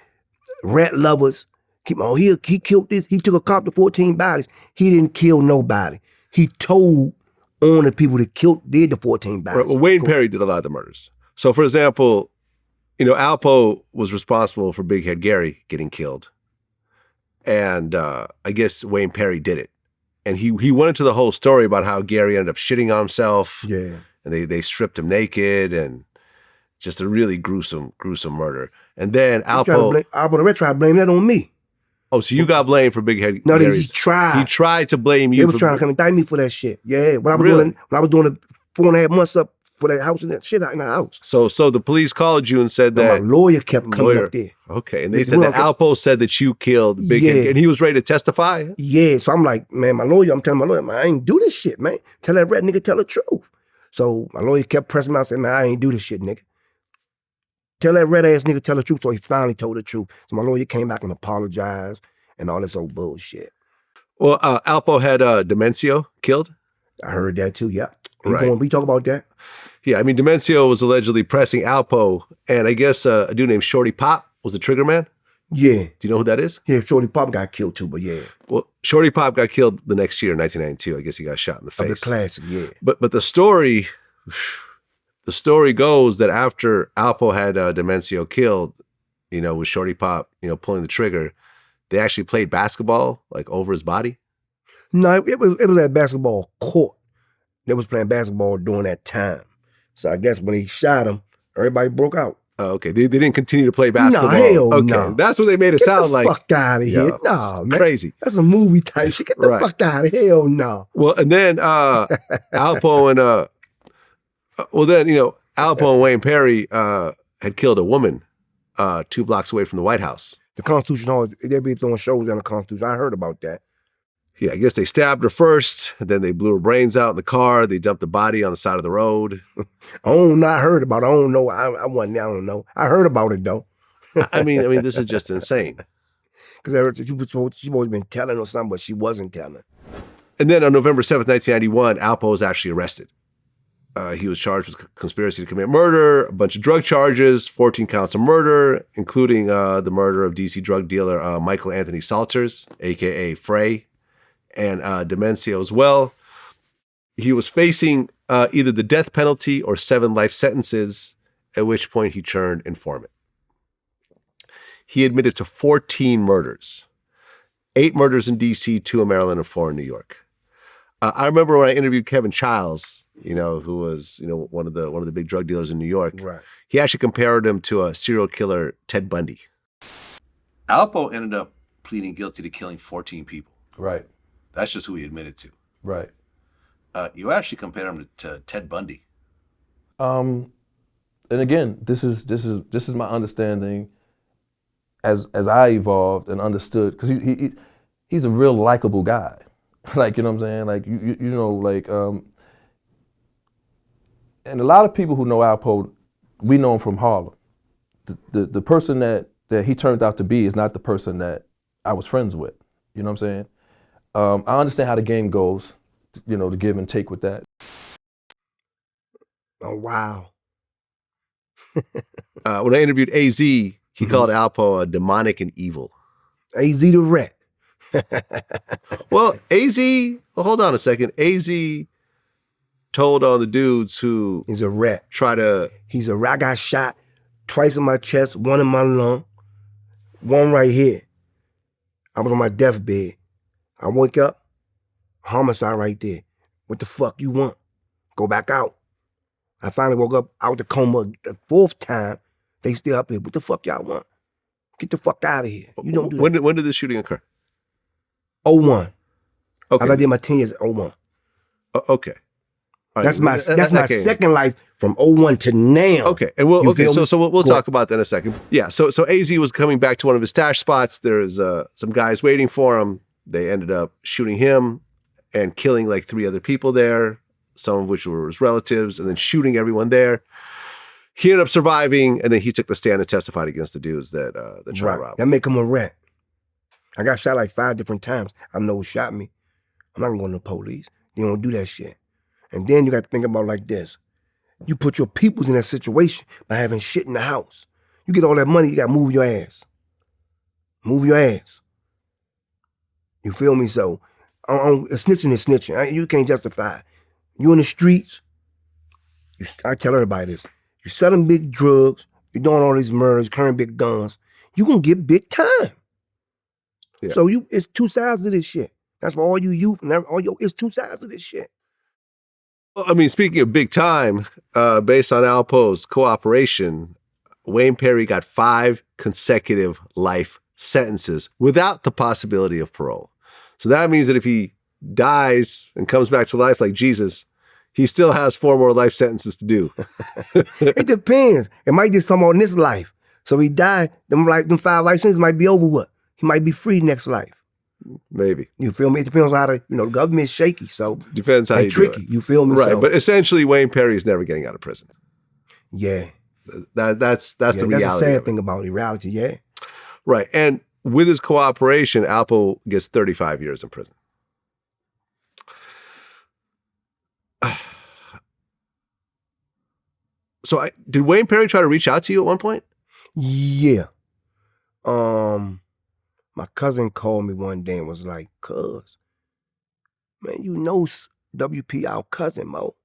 rat lovers. He killed this. He took a cop to 14 bodies. He didn't kill nobody. He told on the people that did the 14 bodies. Right, well, Wayne Perry did a lot of the murders. So, for example, you know, Alpo was responsible for Big Head Gary getting killed. And I guess Wayne Perry did it. And he went into the whole story about how Gary ended up shitting on himself. Yeah. And they stripped him naked, and just a really gruesome murder. And then Alpo... Alpo the Red tried to blame that on me. Oh, so you got blamed for Big Head? No, he tried. He tried to blame you. They was trying to come indict me for that shit. Yeah, when I was doing the 4.5 months up for that house and that shit out in the house. So the police called you and said that my lawyer kept coming up there. Okay, and they said that Alpo said that you killed Big Head, and he was ready to testify. Yeah, so I'm like, man, I'm telling my lawyer, man, I ain't do this shit, man. Tell that rat nigga, tell the truth. So my lawyer kept pressing me out, saying, man, I ain't do this shit, nigga. Tell that red ass nigga tell the truth. So he finally told the truth. So my lawyer came back and apologized and all this old bullshit. Well, Alpo had Demencio killed. I heard that too, yeah. Right. We talk about that? Yeah, I mean, Demencio was allegedly pressing Alpo, and I guess a dude named Shorty Pop was the trigger man. Yeah. Do you know who that is? Yeah, Shorty Pop got killed too, but yeah. Well, Shorty Pop got killed the next year in 1992. I guess he got shot in the face. Of the classic, yeah. But the story goes that after Alpo had Demencio killed, you know, with Shorty Pop, you know, pulling the trigger, they actually played basketball like over his body. No, it was at basketball court. They was playing basketball during that time. So I guess when he shot him, everybody broke out. Oh, okay. They didn't continue to play basketball. No, hell okay. no. That's what they made it sound like. Get the fuck out of here. No, man. Crazy. That's a movie type shit. Get the fuck out of here. Hell no. Well, and then Alpo and Alpo and Wayne Perry had killed a woman 2 blocks away from the White House. The Constitution Hall, they be throwing shows down the Constitution. I heard about that. Yeah, I guess they stabbed her first, then they blew her brains out in the car. They dumped the body on the side of the road. I heard about it. I don't know. I wasn't there. I don't know. I heard about it, though. I mean, this is just insane. Because she supposed to been telling or something, but she wasn't telling. And then on November 7th, 1991, Alpo was actually arrested. He was charged with conspiracy to commit murder, a bunch of drug charges, 14 counts of murder, including the murder of DC drug dealer Michael Anthony Salters, a.k.a. Frey, and Demencio as well. He was facing either the death penalty or 7 life sentences, at which point he turned informant. He admitted to 14 murders, 8 murders in DC, 2 in Maryland, and 4 in New York. I remember when I interviewed Kevin Childs, who was, one of the big drug dealers in New York. Right. He actually compared him to a serial killer, Ted Bundy. Alpo ended up pleading guilty to killing 14 people. Right. That's just who he admitted to. Right. You actually compared him to Ted Bundy. And again, this is my understanding as I evolved and understood, because he's a real likable guy. Like, you know what I'm saying? Like, and a lot of people who know Alpo, we know him from Harlem. The person that he turned out to be is not the person that I was friends with. You know what I'm saying? I understand how the game goes, to give and take with that. Oh, wow. When I interviewed AZ, he called Alpo demonic and evil. AZ the rat. Well, hold on a second. AZ told on the dudes who... He's a rat. He's a rat. I got shot twice in my chest, 1 in my lung, 1 right here. I was on my deathbed. I wake up, homicide right there. What the fuck you want? Go back out. I finally woke up out the coma the 4th time. They still up here. What the fuck y'all want? Get the fuck out of here. You don't do that. When did this shooting occur? 01. Okay. I did my 10 years at 01. Okay. All right. That's my second life from 01 to now. Okay. And we'll talk about that in a second. Yeah. So AZ was coming back to one of his stash spots. There's some guys waiting for him. They ended up shooting him and killing like 3 other people there, some of which were his relatives, and then shooting everyone there. He ended up surviving, and then he took the stand and testified against the dudes that tried to rob him. That make him a rat. I got shot like 5 different times. I know who shot me. I'm not gonna go to the police. They don't do that shit. And then you got to think about it like this. You put your peoples in that situation by having shit in the house. You get all that money, you got to move your ass. Move your ass. You feel me? So, snitching is snitching. You can't justify it. You in the streets, I tell everybody this. You selling big drugs, you're doing all these murders, carrying big guns, you gonna get big time. Yeah. So it's 2 sides of this shit. That's for all you youth and it's 2 sides of this shit. Well, I mean, speaking of big time, based on Alpo's cooperation, Wayne Perry got 5 consecutive life sentences without the possibility of parole. So that means that if he dies and comes back to life like Jesus, he still has 4 more life sentences to do. It depends. It might just come on this life. So he died, them 5 life sentences might be over what? He might be free next life. Maybe. You feel me? It depends on how the government's shaky, so depends how you tricky. Do it. You feel me? Right, so, but essentially Wayne Perry is never getting out of prison. Yeah. That's the reality. That's the sad thing about it, reality, yeah. Right, and with his cooperation, Alpo gets 35 years in prison. So did Wayne Perry try to reach out to you at one point? Yeah. My cousin called me one day and was like, "Cuz, man, WP, our cousin, Mo."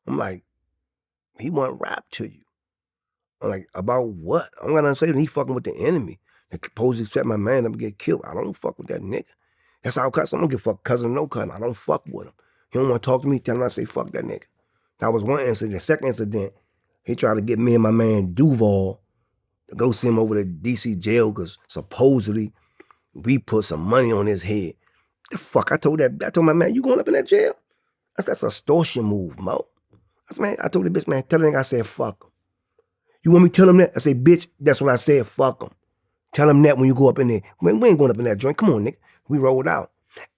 I'm like, "He want rap to you." I'm like, "About what?" I'm gonna say that he fucking with the enemy. They supposed to set my man up and get killed. I don't fuck with that nigga. That's our cousin. I don't give a fuck cousin, no cousin. I don't fuck with him. He don't want to talk to me, tell him I say fuck that nigga. That was one incident. The second incident, he tried to get me and my man Duval to go send him over to DC jail because supposedly we put some money on his head. The fuck? I told my man, "You going up in that jail?" That's a extortion move, Mo. I told the bitch, man, tell the nigga I said fuck him. You want me to tell him that? I say, bitch, that's what I said, fuck him. Tell him that when you go up in there. Man, we ain't going up in that joint. Come on, nigga. We rolled out.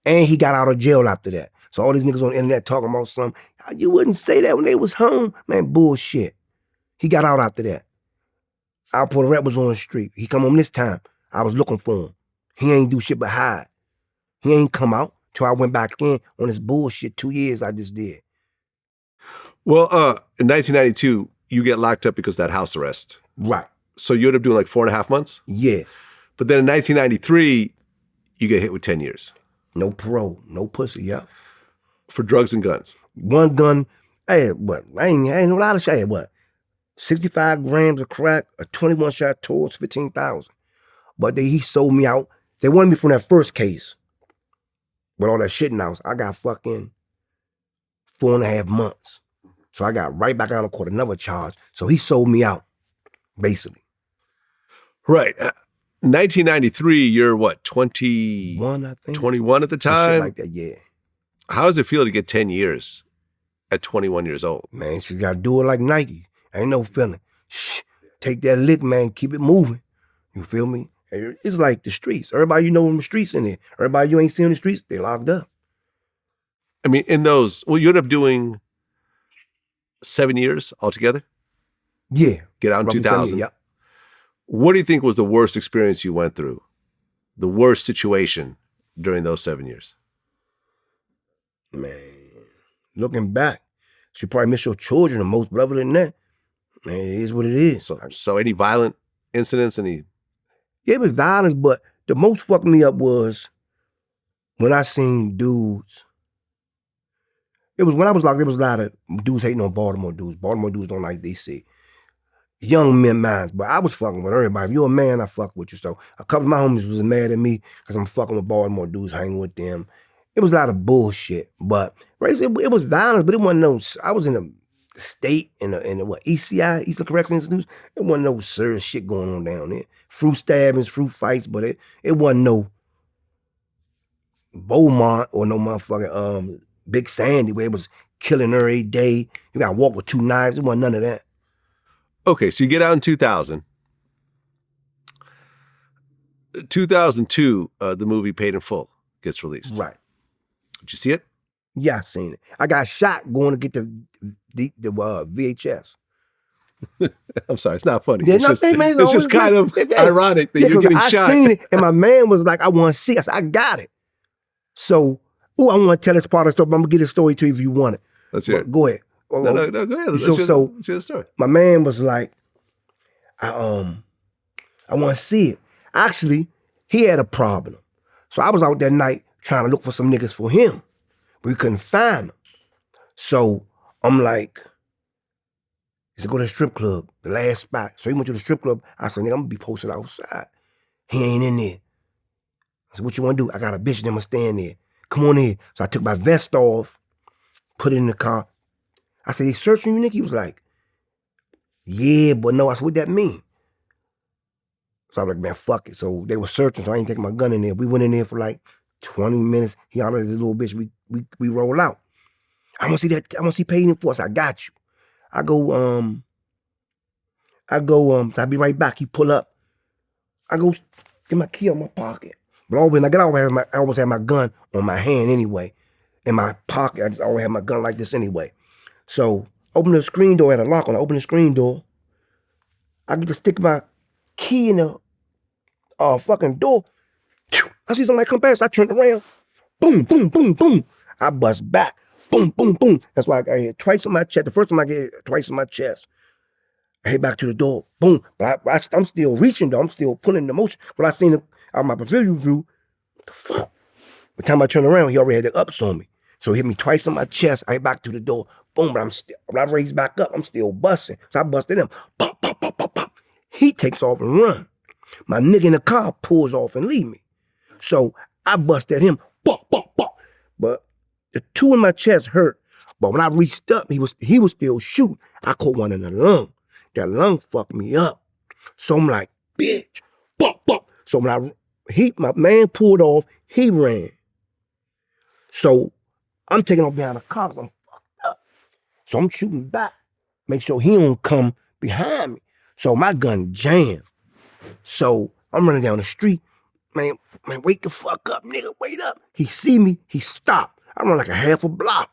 And he got out of jail after that. So all these niggas on the internet talking about something. You wouldn't say that when they was home. Man, bullshit. He got out after that. Alpo the Rap was on the street. He come home this time. I was looking for him. He ain't do shit but hide. He ain't come out till I went back in on this bullshit 2 years I just did. Well, in 1992, you get locked up because of that house arrest. Right. So you end up doing like 4.5 months? Yeah. But then in 1993, you get hit with 10 years. No parole, no pussy, yeah. For drugs and guns. One gun, I had what? I ain't a lot of shit. I had what? 65 grams of crack, a 21 shot towards 15,000. But he sold me out. They wanted me from that first case. With all that shit in the house, I got fucking 4.5 months. So I got right back out of court, another charge. So he sold me out, basically. Right. 1993, you're what, 21, I think. 21 at the Some time? shit like that, yeah. How does it feel to get 10 years at 21 years old? Man, you gotta do it like Nike. Ain't no feeling. Shh, take that lick, man, keep it moving. You feel me? It's like the streets. Everybody you know in the streets in there. Everybody you ain't seen in the streets, they locked up. I mean, in those, well, you end up doing 7 years altogether? Yeah. Get out in Roughly 2000. 70, yep. What do you think was the worst experience you went through? The worst situation during those 7 years? Man, looking back, you probably miss your children the most, but other than that, man, it is what it is. So any violent incidents, any? Yeah, it was violence, but the most fucked me up was when I seen dudes. It was when I was locked, there was a lot of dudes hating on Baltimore dudes. Baltimore dudes don't like DC. Young men minds, but I was fucking with everybody. If you're a man, I fuck with you. So a couple of my homies was mad at me because I'm fucking with Baltimore dudes, hanging with them. It was a lot of bullshit, but it was violence, but it wasn't no, I was in a state, in what, ECI, Eastern Correctional Institute. It wasn't no serious shit going on down there. Fruit stabbings, fruit fights, but it wasn't no Beaumont or no motherfucking Big Sandy where it was killing her every day. You gotta walk with 2 knives. It wasn't none of that. Okay, so you get out in 2000. 2002, the movie Paid in Full gets released. Right. Did you see it? Yeah, I seen it. I got shot going to get the VHS. I'm sorry, it's not funny. Yeah, It's just kind of ironic that you're getting shot. I seen it, and my man was like, I want to see it. I said, I got it. So, I want to tell this part of the story, but I'm going to get this story to you if you want it. Let's hear it. Go ahead. No, go ahead. Let's hear the story. My man was like, I want to see it. Actually, he had a problem. So I was out that night trying to look for some niggas for him. But we couldn't find them. So I'm like, let's go to the strip club, the last spot. So he went to the strip club. I said, nigga, I'm going to be posted outside. He ain't in there. I said, what you want to do? I got a bitch that must stand there. Come on in. So I took my vest off, put it in the car. I said, they searching you, nigga? He was like, yeah, but no. I said, what that mean? So I was like, man, fuck it. So they were searching, so I ain't taking my gun in there. We went in there for like 20 minutes. He hollered at this little bitch. We roll out. I want to see that. I want to see Paid in Full. I said, I got you. I go, so I'll be right back. He pull up. I go get my key out my pocket. But always, I always have my gun on my hand anyway. In my pocket, I just always have my gun like this anyway. So open the screen door, I had a lock on. I open the screen door. I get to stick my key in the fucking door. I see somebody come past. I turn around. Boom, boom, boom, boom. I bust back. Boom, boom, boom. That's why I hit twice on my chest. The first time I get hit twice on my chest. I hit back to the door. Boom. But I'm still reaching though. I'm still pulling the motion. When I seen it out my pavilion view, what the fuck? By the time I turn around, he already had the ups on me. So he hit me twice on my chest. I hit back to the door. Boom. But when I raise back up, I'm still busting. So I busted him. Pop, pop, pop, pop, pop. He takes off and run. My nigga in the car pulls off and leave me. So I busted him. Pop, pop, pop. But the 2 in my chest hurt. But when I reached up, he was still shooting. I caught one in the lung. That lung fucked me up. So I'm like, bitch. Pop, pop. So when my man pulled off, he ran. So I'm taking off behind the car because I'm fucked up. So I'm shooting back. Make sure he don't come behind me. So my gun jammed. So I'm running down the street. man, wake the fuck up, nigga, wait up. He see me, he stopped. I run like a half a block.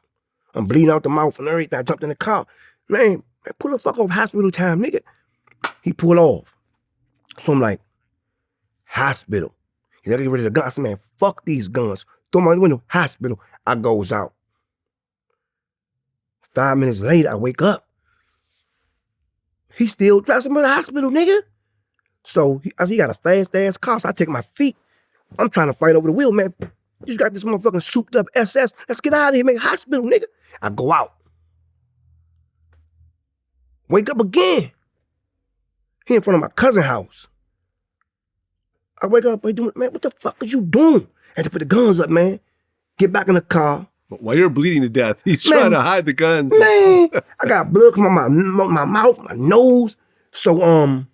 I'm bleeding out the mouth and everything. I jumped in the car. Man, pull the fuck off, hospital time, nigga. He pulled off. So I'm like, hospital. He's like, get rid of the gun. I said, man, fuck these guns. Throw them out the window, hospital. I goes out. 5 minutes later, I wake up. He still drives him to the hospital, nigga. So he got a fast ass car, so I take my feet. I'm trying to fight over the wheel, man. You just got this motherfucking souped up SS. Let's get out of here, man. Hospital, nigga. I go out. Wake up again. He in front of my cousin's house. I wake up, man, what the fuck is you doing? I had to put the guns up, man. Get back in the car. While you're bleeding to death, he's trying to hide the guns. Man, I got blood coming out my mouth, my nose. So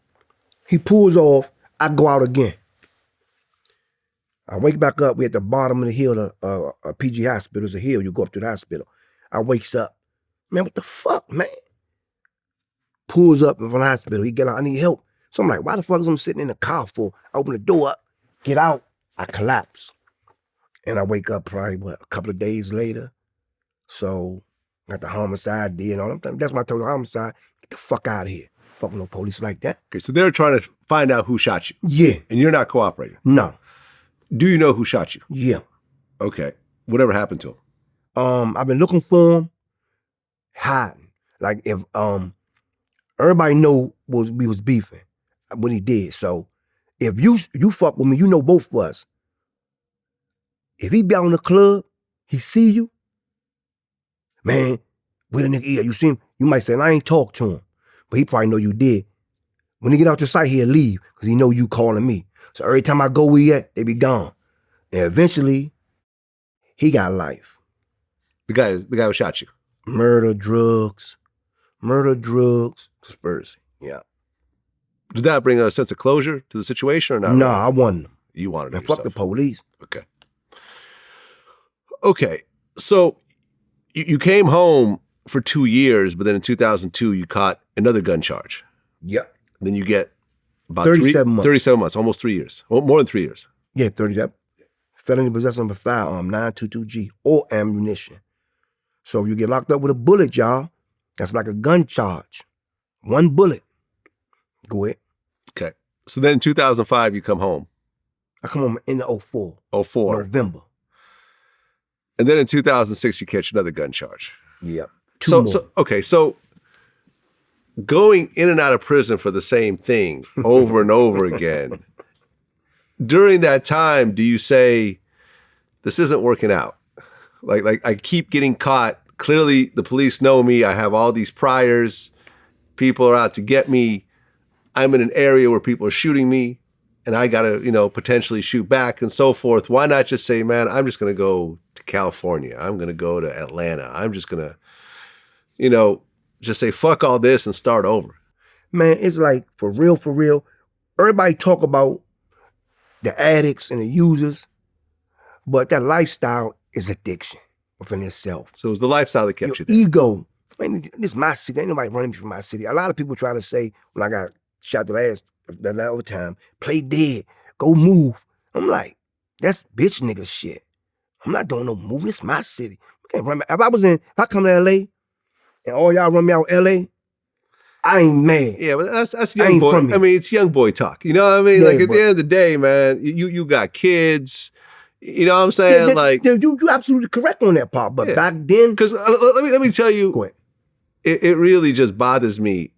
he pulls off. I go out again. I wake back up. We at the bottom of the hill. A PG hospital is a hill. You go up to the hospital. I wakes up. Man, what the fuck, man? Pulls up in front of the hospital. He get out. I need help. So I'm like, why the fuck is I'm sitting in the car for? I open the door up. Get out. I collapse. And I wake up probably, a couple of days later. So, got the homicide deal and all that. That's when I told the homicide, get the fuck out of here. Fuck no police like that. Okay, so they're trying to find out who shot you. Yeah. And you're not cooperating. No. Do you know who shot you? Yeah. Okay. Whatever happened to him? I've been looking for him, hiding. Like if everybody know we was beefing, what he did. So if you fuck with me, you know both of us. If he be out in the club, he see you, man, where the nigga is, you see him, you might say, I ain't talk to him. But he probably know you did. When he get out your sight, he'll leave, because he know you calling me. So every time I go where he at, they be gone. And eventually, he got life. The guy who shot you? Murder, drugs, conspiracy, yeah. Did that bring a sense of closure to the situation or not? No, really? I wanted him. You wanted him And fuck the police. Okay, so you came home for 2 years, but then in 2002, you caught another gun charge. Yep. And then you get about 37 months. 37 months, almost 3 years. Well, more than 3 years. Yeah, 37. Felony possession of a firearm, 922G, or ammunition. So if you get locked up with a bullet, y'all, that's like a gun charge. One bullet. Go ahead. Okay. So then in 2005, you come home. I come home in the 04. 04. November. And then in 2006, you catch another gun charge. Yep. Two more. So going in and out of prison for the same thing over and over again, during that time, do you say, this isn't working out? Like I keep getting caught. Clearly, the police know me. I have all these priors. People are out to get me. I'm in an area where people are shooting me, and I got to, potentially shoot back and so forth. Why not just say, man, I'm just going to go to California. I'm going to go to Atlanta. I'm just going to, just say, fuck all this and start over. Man, it's like, for real, everybody talk about the addicts and the users, but that lifestyle is addiction within itself. So it was the lifestyle that kept you there. Ego. Man, this is my city. Ain't nobody running me from my city. A lot of people try to say, when I got shot the other time, play dead, go move. I'm like, that's bitch nigga shit. I'm not doing no moving. It's my city. You can't run me. If I come to LA and all y'all run me out LA, I ain't mad. Yeah, but that's young boy. I mean, it's young boy talk. You know what I mean? Yeah, like at the end of the day, man, you got kids. You know what I'm saying? You absolutely correct on that part. But back then, because let me tell you, go ahead. It really just bothers me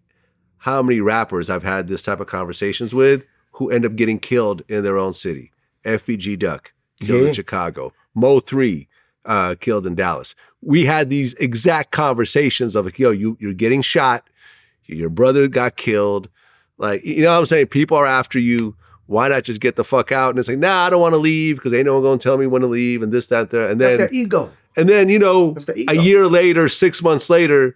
how many rappers I've had this type of conversations with who end up getting killed in their own city. FBG Duck killed in Chicago. Mo 3 killed in Dallas. We had these exact conversations of like, yo, you're getting shot. Your brother got killed. Like, you know what I'm saying? People are after you. Why not just get the fuck out? And it's like, nah, I don't want to leave because ain't no one going to tell me when to leave and this, that, there. And then, that's their ego. And then, a year later, 6 months later,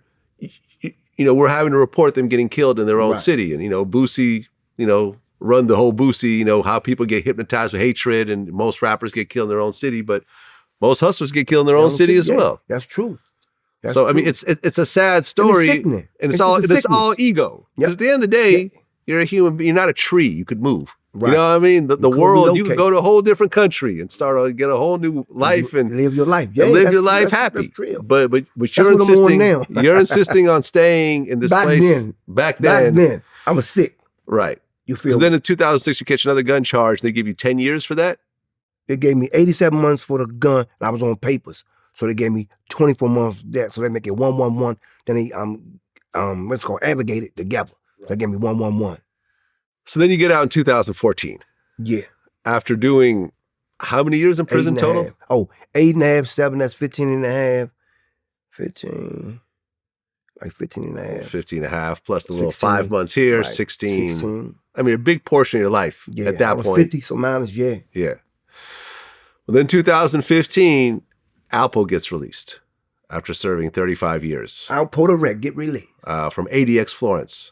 we're having to report them getting killed in their own city. And, Boosie, run the whole Boosie, how people get hypnotized with hatred and most rappers get killed in their own city, but most hustlers get killed in their own city as well. That's true. I mean, it's a sad story. And it's all ego. Because at the end of the day, you're a human being. You're not a tree. You could move. Right. You know what I mean? The could world, you could relocate. go to a whole different country and get a whole new life and live your life. Yeah, live your life happy. That's real. But you're what I'm on insisting now. you're insisting on staying in this Back place. then. Back Back then. then, I was sick. Right. You So feel then me? in 2006, you catch another gun charge. They give you 10 years for that? They gave me 87 months for the gun, and I was on papers. So they gave me 24 months debt. So they make it 111. Then they what's it called, aggregated together. So they gave me 111. So then you get out in 2014 Yeah. after doing how many years in prison 8.5. total? Oh, 8.5, 7, that's 15.5. 15, like 15.5. 15 and a half, plus the little 16. 5 months here, Right. 16. 16. I mean, a big portion of your life Yeah. at that I was point. 50, so minus, yeah. Yeah. Well, then 2015, Alpo gets released after serving 35 years I'll pull the wreck, get released. from ADX Florence.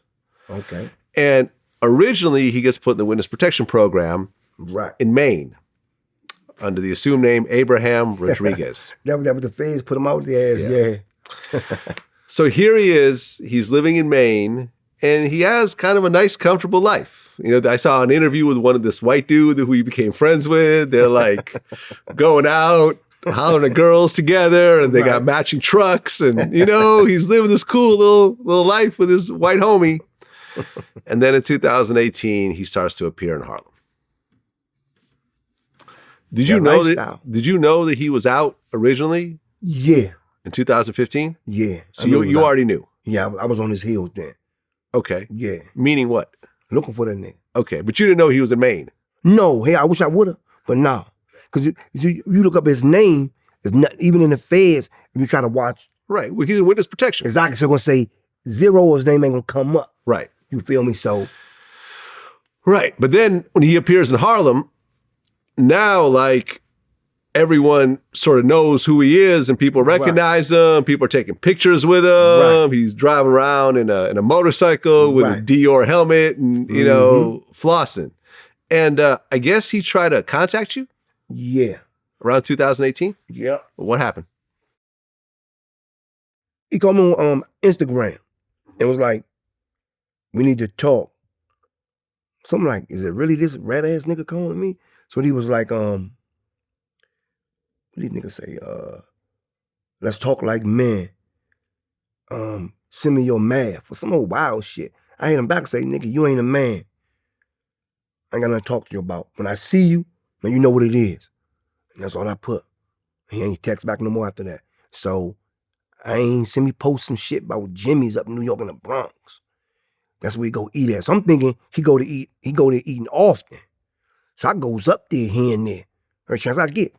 Okay. And originally, he gets put in the witness protection program Right. in Maine under the assumed name Abraham Rodriguez. That was the feds put him out there as, yeah. So here he is, he's living in Maine, and he has kind of a nice, comfortable life. You know, I saw an interview with this white dude who he became friends with. They're like going out, hollering at girls together, and they got Right. matching trucks. And, you know, he's living this cool little life with his white homie. And then in 2018, he starts to appear in Harlem. Did you That know lifestyle. that? Did you know that he was out originally Yeah. in 2015? Yeah. So you already knew. Yeah, I was on his heels then. Okay. Yeah. Meaning what? Looking for that nigga. Okay, but you didn't know he was in Maine. No, hey, I wish I would have, but no. Because you look up his name, it's not even in the feds, if you try to watch, Right. Well, he's in witness protection. exactly, so going to say zero, or his name ain't going to come up. Right. You feel me? So, Right. But then when he appears in Harlem, now like everyone sort of knows who he is and people recognize him. People are taking pictures with him. Right. He's driving around in a motorcycle with a Right. Dior helmet and, you know, flossing. And I guess he tried to contact you yeah. around 2018. Yeah. What happened? He called me on Instagram and was like, we need to talk. So I'm like, is it really this rat ass nigga calling me? So he was like, what did nigga say? Let's talk like men. Send me your math or some old wild shit. I hit him back and say, nigga, you ain't a man. I ain't got nothing to talk to you about. When I see you, man, you know what it is. And that's all I put. He ain't text back no more after that. So I ain't seen me post some shit about Jimmy's up in New York in the Bronx. That's where he go eat at. So I'm thinking he go to eating often. So I goes up there here and there. Every chance I get,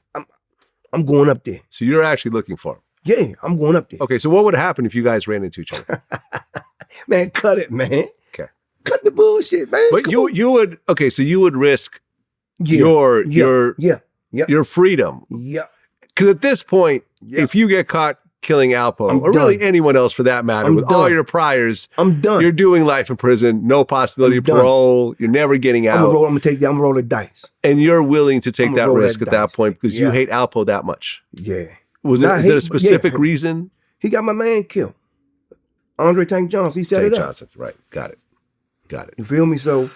I'm going up there. So you're actually looking for him. Yeah, I'm going up there. Okay. So what would happen if you guys ran into each other? Man, cut it, man. Okay. Cut the bullshit, man. But Come you on. you would, okay, so you would risk Yeah, your freedom. yeah. Because at this point, Yeah. if you get caught killing Alpo, I'm or really done. anyone else for that matter, I'm with all done. your priors, I'm done. you're doing life in prison, no possibility I'm of done. parole, you're never getting I'm out, gonna roll the dice. and you're willing to take I'ma that roll risk that at that dice. point because you Yeah. hate Alpo that much. Yeah. Is Not there a hate, but specific yeah. reason? He got my man killed. Andre Tank Johnson, he set Tank it up. Johnson, right? Got it. You feel me? So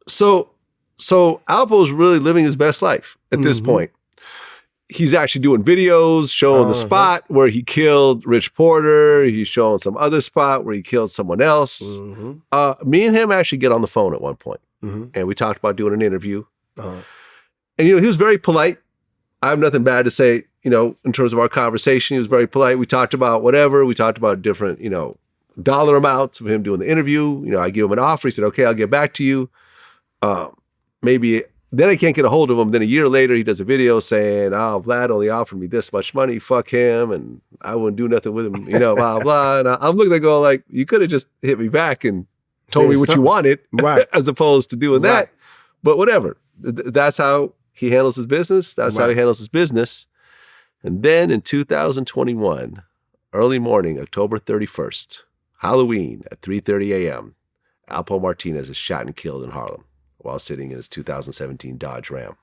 So Alpo's really living his best life at this Mm-hmm. point. He's actually doing videos showing the spot where he killed Rich Porter. He's showing some other spot where he killed someone else. Mm-hmm. Me and him actually get on the phone at one point, and we talked about doing an interview. And, you know, he was very polite. I have nothing bad to say, you know, in terms of our conversation. He was very polite. We talked about whatever. We talked about different, you know, dollar amounts of him doing the interview. You know, I give him an offer. He said, okay, I'll get back to you. Maybe then I can't get a hold of him. Then a year later, he does a video saying, oh, Vlad only offered me this much money. Fuck him. And I wouldn't do nothing with him, you know, blah, blah. And I'm looking at going like, you could have just hit me back and told Said me what you something. wanted, Right. as opposed to doing Right. that. But whatever. That's how he handles his business. That's how he Right. handles his business. And then in 2021, early morning, October 31st, Halloween at 3:30 a.m., Alpo Martinez is shot and killed in Harlem while sitting in his 2017 Dodge Ram.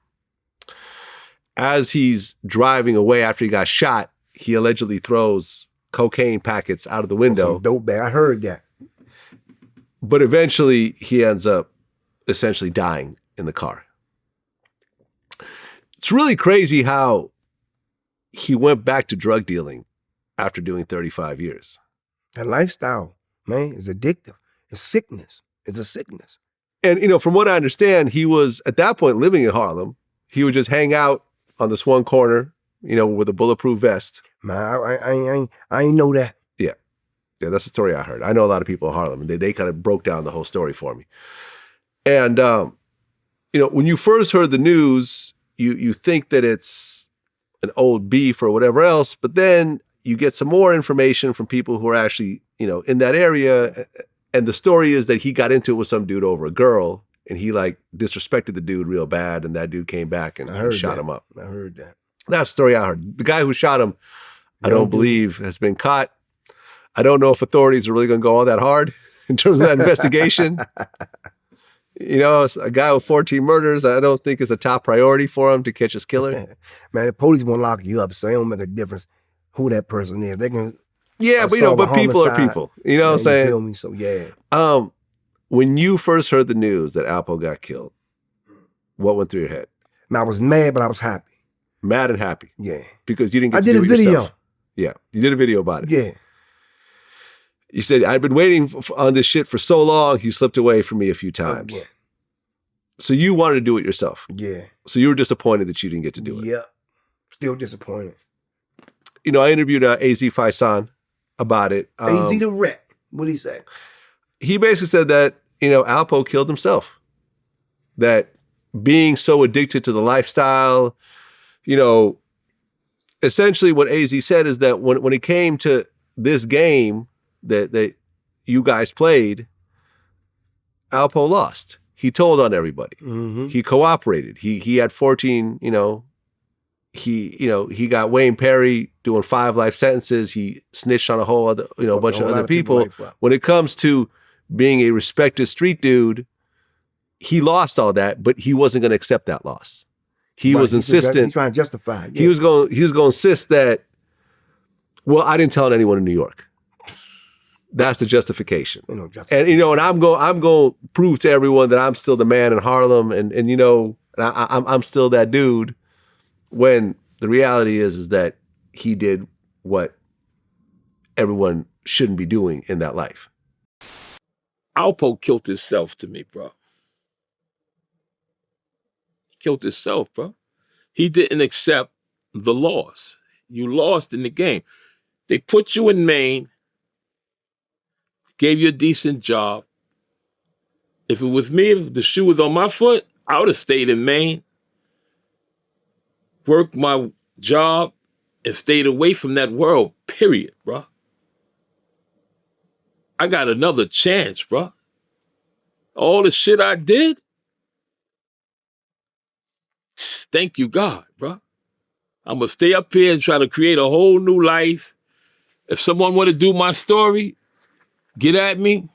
As he's driving away after he got shot, he allegedly throws cocaine packets out of the window. Some dope bag. I heard that. But eventually he ends up essentially dying in the car. It's really crazy how he went back to drug dealing after doing 35 years. That lifestyle, man, is addictive. It's sickness. It's a sickness. And, you know, from what I understand, he was at that point living in Harlem. He would just hang out on this one corner, you know, with a bulletproof vest. Man, I ain't know that. Yeah. Yeah, that's the story I heard. I know a lot of people in Harlem, and they kind of broke down the whole story for me. And, you know, when you first heard the news, you think that it's an old beef or whatever else, but then you get some more information from people who are actually, you know, in that area. And the story is that he got into it with some dude over a girl, and he like disrespected the dude real bad, and that dude came back and shot him up. I heard that. That's the story I heard. The guy who shot him, I don't believe has been caught. I don't know if authorities are really going to go all that hard in terms of that investigation. You know, a guy with 14 murders, I don't think is a top priority for him to catch his killer. Man, the police won't lock you up, so it don't make a difference who that person is. They can but you know, but people are people. You know what I'm saying? You feel me? So yeah. When you first heard the news that Alpo got killed, what went through your head? Man, I was mad, but I was happy. Mad and happy. Yeah. Because you didn't get I to did do a it video. yourself. Yeah. You did a video about it. Yeah. You said, I've been waiting on this shit for so long, he slipped away from me a few times. Again. So you wanted to do it yourself. Yeah. So you were disappointed that you didn't get to do it. Yep. Still disappointed. You know, I interviewed AZ Faisan about it. AZ the Rat. What'd he say? He basically said that, you know, Alpo killed himself. That being so addicted to the lifestyle, you know, essentially what AZ said is that when it came to this game that you guys played, Alpo lost. He told on everybody. Mm-hmm. He cooperated. He had 14, you know, he got Wayne Perry doing 5 life sentences. He snitched on a whole other, you know, a bunch of other people. When it comes to being a respected street dude, he lost all that, but he wasn't going to accept that loss. He was insistent. He's trying to justify it. Yeah. He was going to insist that, well, I didn't tell anyone in New York. That's the justification. And you know, and I'm going to prove to everyone that I'm still the man in Harlem, and you know, I'm still that dude. When the reality is that he did what everyone shouldn't be doing in that life. Alpo killed himself to me, bro. He killed himself, bro. He didn't accept the loss. You lost in the game. They put you in Maine, gave you a decent job. If it was me, if the shoe was on my foot, I would have stayed in Maine, worked my job, and stayed away from that world, period, bro. I got another chance, bro. All the shit I did, thank you, God, bro. I'm going to stay up here and try to create a whole new life. If someone want to do my story, get at me,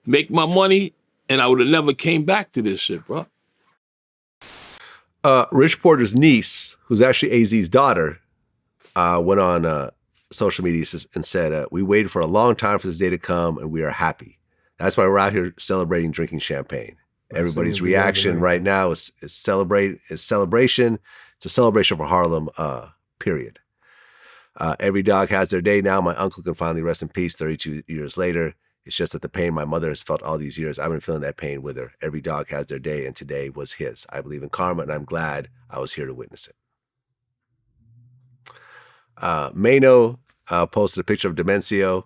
make my money, and I would have never came back to this shit, bro. Rich Porter's niece, who's actually AZ's daughter, went on social media and said, we waited for a long time for this day to come, and we are happy. That's why we're out here celebrating, drinking champagne. Everybody's reaction right now is celebration. It's a celebration for Harlem, period. Every dog has their day now. My uncle can finally rest in peace 32 years later. It's just that the pain my mother has felt all these years, I've been feeling that pain with her. Every dog has their day, and today was his. I believe in karma, and I'm glad I was here to witness it. Mano posted a picture of Demencio,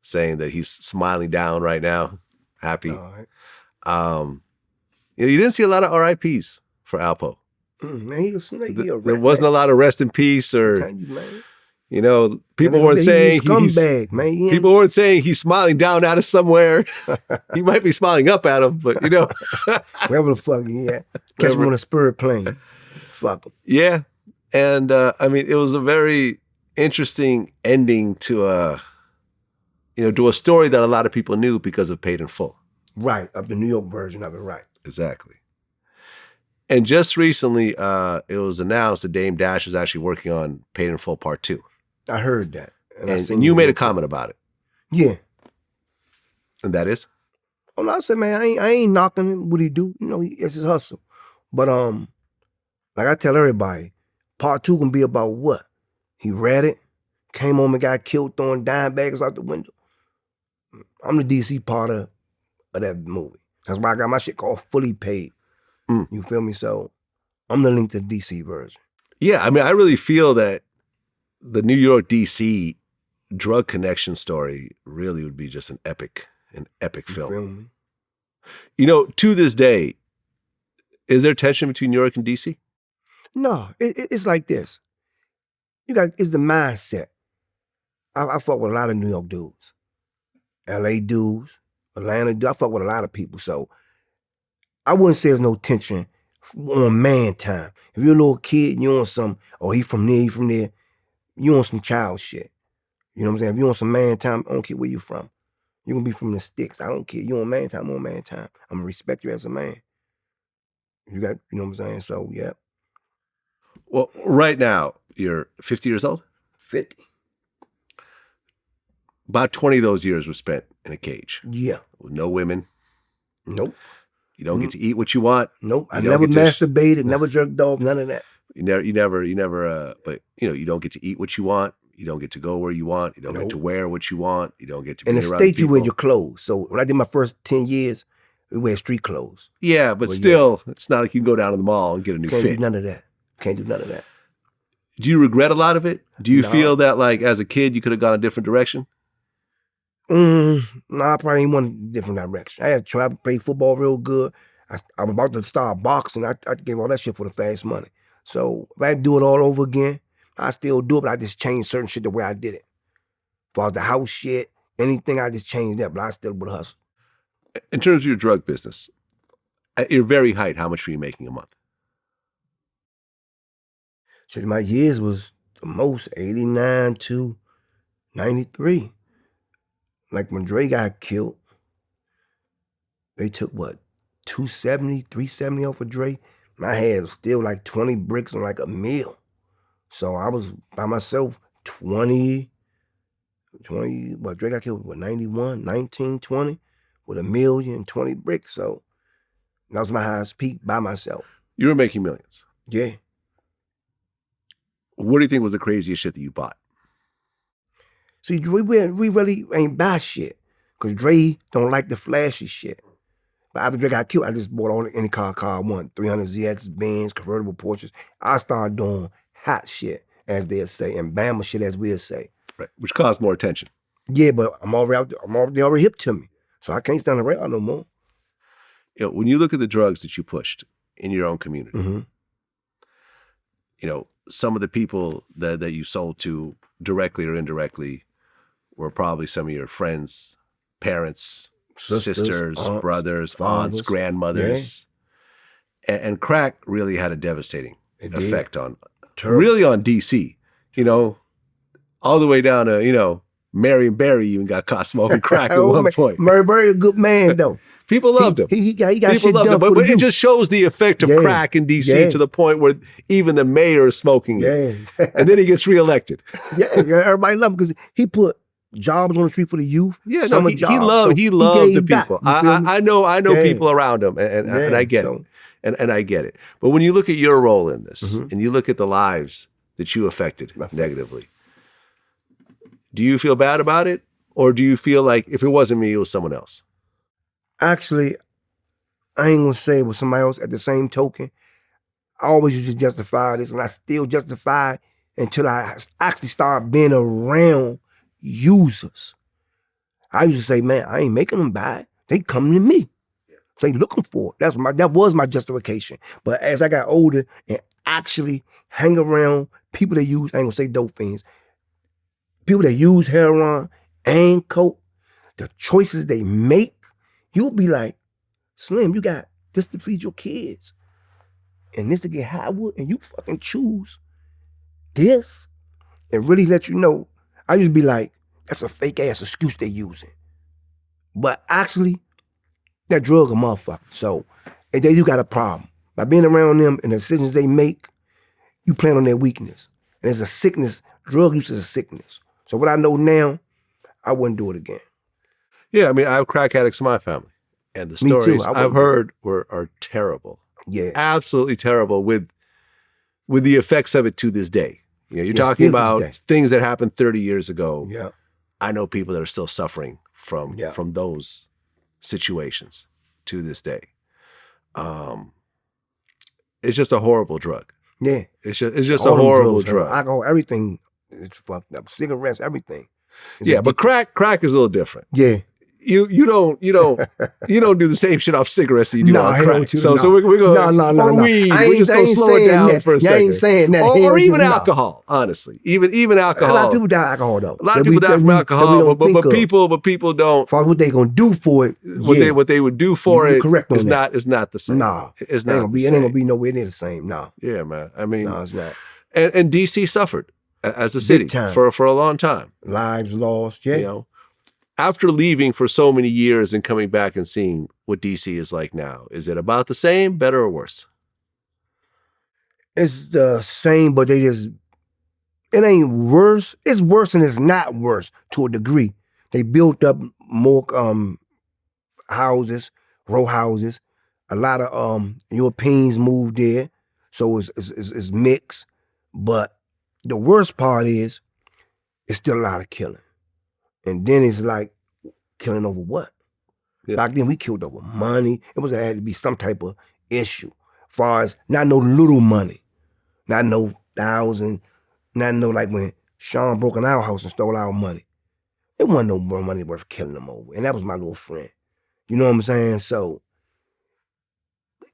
saying that he's smiling down right now, happy. All right. You didn't see a lot of RIPs for Alpo. Man, he was there wasn't a lot of rest in peace, or you know, people Man, weren't saying scumbag, man. People weren't saying he's smiling down at us somewhere. He might be smiling up at him, but you know, wherever the fuck he at, catch him on a spirit plane. Fuck him. Yeah, and I mean, it was a very interesting ending to a story that a lot of people knew because of Paid in Full. Right, of the New York version of it, right. Exactly. And just recently, it was announced that Dame Dash is actually working on Paid in Full Part 2. I heard that. And you made a comment about it. Yeah. And that is? Oh, no, I said, man, I ain't knocking him. What he do? You know, it's his hustle. But like I tell everybody, part 2 can be about what? He read it, came home and got killed throwing dime bags out the window. I'm the DC part of that movie. That's why I got my shit called Fully Paid. You feel me? So I'm the link to the DC version. Yeah, I mean, I really feel that the New York DC drug connection story really would be just an epic film. Feel me? You know, to this day, is there tension between New York and DC? No, it's like this. It's the mindset. I fuck with a lot of New York dudes, LA dudes, Atlanta dudes. I fuck with a lot of people. So I wouldn't say there's no tension on man time. If you're a little kid, you on some, he from there, you on some child shit. You know what I'm saying? If you on some man time, I don't care where you from. You gonna be from the sticks. I don't care. You on man time, I'm on man time. I'm gonna respect you as a man. You know what I'm saying? So, yeah. Well, right now, you're 50 years old? 50. About 20 of those years were spent in a cage. Yeah. With no women. Nope. You don't get to eat what you want. Nope. I never masturbated, never jerked off, none of that. You never, but you know, you don't get to eat what you want. You don't get to go where you want. You don't get to wear what you want. You don't get to be in the around state, people. you wear your clothes. So when I did my first 10 years, we wear street clothes. Yeah, but still, it's not like you can go down to the mall and get a new fit. Can't do none of that. Can't do none of that. Do you regret a lot of it? Do you feel that, like, as a kid, you could have gone a different direction? No, I probably ain't went a different direction. I had to try to play football real good. I'm about to start boxing. I gave all that shit for the fast money. So if I had to do it all over again, I still do it, but I just changed certain shit the way I did it. As far as the house shit, anything, I just changed that, but I still would hustle. In terms of your drug business, at your very height, how much were you making a month? So my years was the most, 89 to 93. Like when Dre got killed, they took what, 270, 370 off of Dre? My head was still like 20 bricks on like a meal. So I was by myself 20, but Dre got killed, what, 91, 19, 20, with 1,000,020 bricks. So that was my highest peak by myself. You were making millions. Yeah. What do you think was the craziest shit that you bought? See, we really ain't buy shit, because Dre don't like the flashy shit. But after Dre got killed, I just bought any car I want. 300 ZX, Benz, convertible Porsches. I started doing hot shit, as they'll say, and Bama shit, as we'll say. Right, which caused more attention. Yeah, but they already hip to me, so I can't stand around no more. You know, when you look at the drugs that you pushed in your own community, you know, some of the people that you sold to directly or indirectly were probably some of your friends, parents, sisters, aunts, brothers, fathers, aunts, grandmothers. Yeah. And crack really had a devastating effect on DC, you know, all the way down to, you know, Marion Barry even got caught smoking crack at one point. Marion Barry, a good man though. People loved him. He got People shit loved done him, for but the it just shows the effect of crack in DC to the point where even the mayor is smoking it. And then he gets reelected. Everybody loved him because he put jobs on the street for the youth. Yeah, no, he loved the people. I know people around him, and I get it. And I get it. But when you look at your role in this, and you look at the lives that you affected negatively, do you feel bad about it? Or do you feel like if it wasn't me, it was someone else? Actually, I ain't gonna say it was somebody else. At the same token, I always used to justify this, and I still justify it until I actually start being around users. I used to say, man, I ain't making them buy it. They coming to me. They looking for it. That was my justification. But as I got older and actually hang around people that use, I ain't gonna say dope fiends, people that use heroin and coke, the choices they make, you'll be like, Slim, you got this to feed your kids and this to get high with, and you fucking choose this and really let you know. I used to be like, that's a fake ass excuse they using. But actually, that drug a motherfucker. So if you got a problem. By being around them and the decisions they make, you plan on their weakness. And it's a sickness. Drug use is a sickness. So what I know now, I wouldn't do it again. Yeah, I mean, I have crack addicts in my family. And the Me too. stories I I've wouldn't- heard are terrible. Yeah. Absolutely terrible with the effects of it to this day. You know, you're Yeah, talking still to about this day. things that happened 30 years ago. Yeah. I know people that are still suffering from those situations to this day. It's just a horrible drug. Yeah. It's just All a them horrible drugs, drug. Alcohol, everything is fucked up. Cigarettes, everything. It's Yeah, but addictive. crack is a little different. Yeah. You don't do the same shit off cigarettes that you do Nah, on hell crack. with you, So nah. we're going No. or weed. I We're ain't- just I gonna ain't slow it saying down that. for a Yeah, I second. ain't saying that. Hell Or with even you, nah. alcohol, honestly. Even alcohol. A lot of people die of alcohol though. A lot of people die from alcohol, but people don't. For what they gonna do for it? What they would do for You're it correct on is that. not the same. Nah, it's it not. ain't gonna be nowhere near the same. Nah, Yeah, man. I mean, no, it's not. and DC suffered as a city time. for a long time. Lives lost. Yeah, You know, after leaving for so many years and coming back and seeing what DC is like now, is it about the same, better, or worse? it's the same, but it ain't worse. It's worse and it's not worse to a degree. They built up more houses, row houses. A lot of Europeans moved there, so it's mixed. But the worst part is, it's still a lot of killing. And then it's like killing over what? Yeah. Back then we killed over money. It had to be some type of issue. As far as not no little money, not no thousand, not no like when Sean broke in our house and stole our money. It wasn't no more money worth killing them over. And that was my little friend. You know what I'm saying? So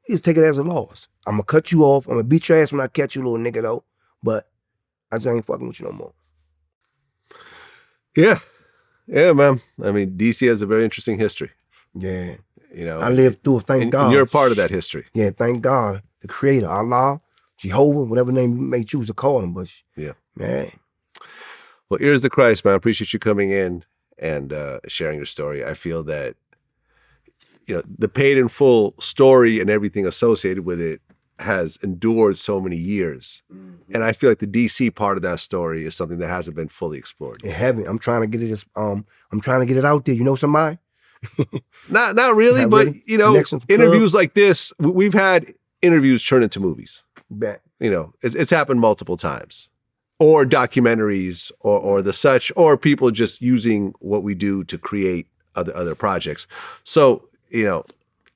just take it as a loss. I'm gonna cut you off. I'm gonna beat your ass when I catch you, little nigga though. But I just ain't fucking with you no more. Yeah, man. I mean, DC has a very interesting history. Yeah. You know, I lived through it, thank and, God. and you're a part of that history. Yeah, thank God. The creator, Allah, Jehovah, whatever name you may choose to call him. But Yeah. man. Well, here's the Christ, man. I appreciate you coming in and sharing your story. I feel that, you know, the paid in full story and everything associated with it has endured so many years. And I feel like the DC part of that story is something that hasn't been fully explored. In heaven, I'm trying to get it. I'm trying to get it out there. You know somebody? Not really, Not but really. you know, Connections Club. interviews like this, we've had interviews turn into movies. Bet. You know, it's happened multiple times. Or documentaries or the such, or people just using what we do to create other projects. So, you know,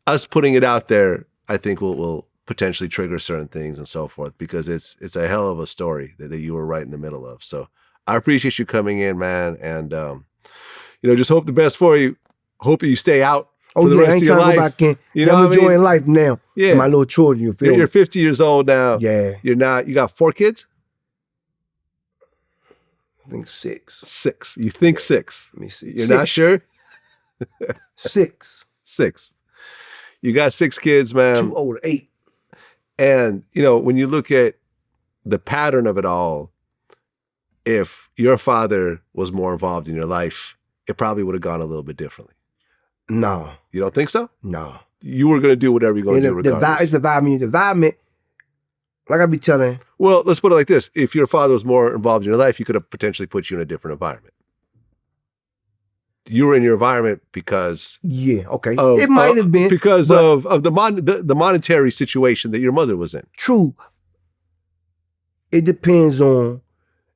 us putting it out there, I think will potentially trigger certain things and so forth, because it's a hell of a story that you were right in the middle of. So I appreciate you coming in, man. And, you know, just hope the best for you. Hope you stay out for the I rest ain't of your trying to go life. back in. You know I'm what I mean? enjoying life now. Yeah. My little children, you feel me? You're 50 years old now. Yeah. You got 4 kids? I think 6. 6. You think 6. Let me see. You're 6. not sure? 6. 6. You got 6 kids, man. 2 older, 8. And, you know, when you look at the pattern of it all, if your father was more involved in your life, it probably would have gone a little bit differently. No. You don't think so? No. You were going to do whatever you're going to do regardless. It's the environment. Like I be telling. Well, let's put it like this. If your father was more involved in your life, he could have potentially put you in a different environment. You were in your environment because... Yeah, okay. It might have been. Because of the monetary situation that your mother was in. True. It depends on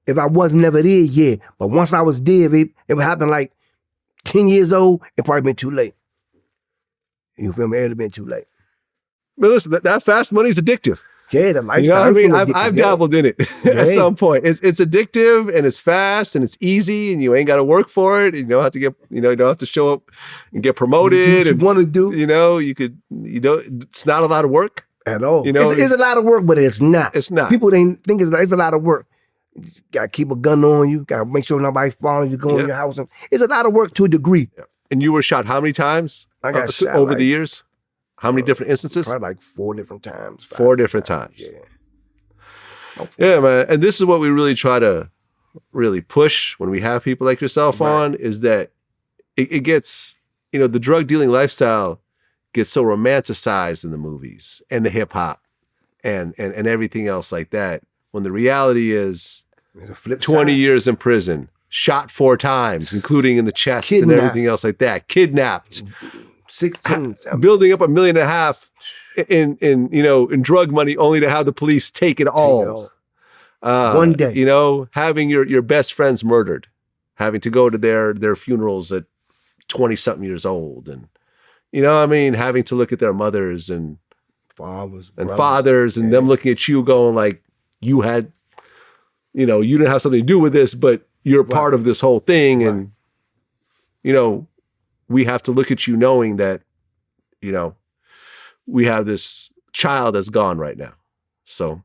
if I was never there, yeah. But once I was there, it would happen like 10 years old, it probably been too late. You feel me? It would have been too late. But listen, that fast money is addictive. Yeah, the lifestyle. You know what I mean? everything I've addictive, dabbled in it at some point. It's addictive and it's fast and it's easy and you ain't got to work for it. And you don't have to you don't have to show up and get promoted. You do what you and want to do. You know, it's not a lot of work at all. You know, it's a lot of work, but it's not. It's not. People think it's a lot of work. You got to keep a gun on you. Got to make sure nobody following you, go in your house. It's a lot of work to a degree. Yeah. And you were shot how many times? I got shot over the years. How many different instances? Probably like 4 different times. 4 different times. Yeah. Yeah, man. And this is what we really try to really push when we have people like yourself on, is that it gets, the drug dealing lifestyle gets so romanticized in the movies and the hip hop and everything else like that. When the reality is 20 years in prison, shot 4 times, including in the chest and everything else like that, kidnapped, 16. building up $1.5 million in drug money, only to have the police take it all. One day. You know, having your best friends murdered, having to go to their funerals at 20-something years old, and you know, what I mean, having to look at their mothers and fathers, and them looking at you, going like, you had, you know, you didn't have something to do with this, but you're part of this whole thing, and you know, we have to look at you knowing that, you know, we have this child that's gone right now. So,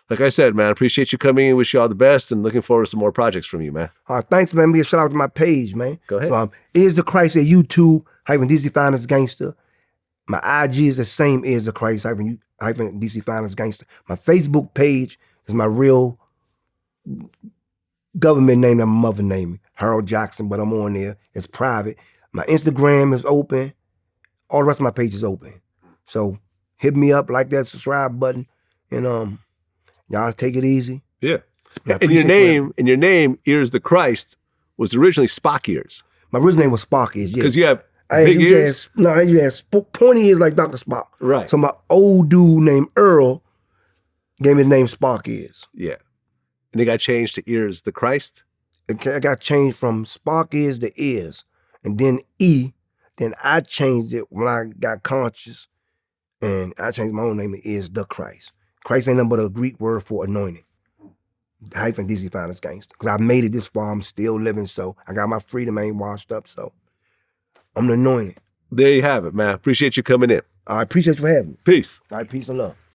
like I said, man, appreciate you coming in. Wish you all the best, and looking forward to some more projects from you, man. Thanks, man. Be a shout out to my page, man. Go ahead. Is the Christ at YouTube, DC Finest Gangster. My IG is the same, Is the Christ, DC Finest Gangster. My Facebook page is my real government name that my mother named me, Harold Jackson, but I'm on there. It's private. My Instagram is open. All the rest of my page is open. So hit me up, like that subscribe button, and y'all take it easy. Yeah. And your name, Ears the Christ, was originally Spock Ears. My original name was Spock Ears, yeah. Because you have big ears? You had pointy ears like Dr. Spock. Right. So my old dude named Earl gave me the name Spock Ears. Yeah. And it got changed to Ears the Christ? It got changed from Spock Ears to Ears. And then then I changed it when I got conscious, and I changed my own name to Is the Christ. Christ ain't nothing but a Greek word for anointing. DC Finest Gangster. Because I made it this far, I'm still living, so I got my freedom, I ain't washed up, so I'm the anointed. There you have it, man. Appreciate you coming in. I appreciate you for having me. Peace. All right, peace and love.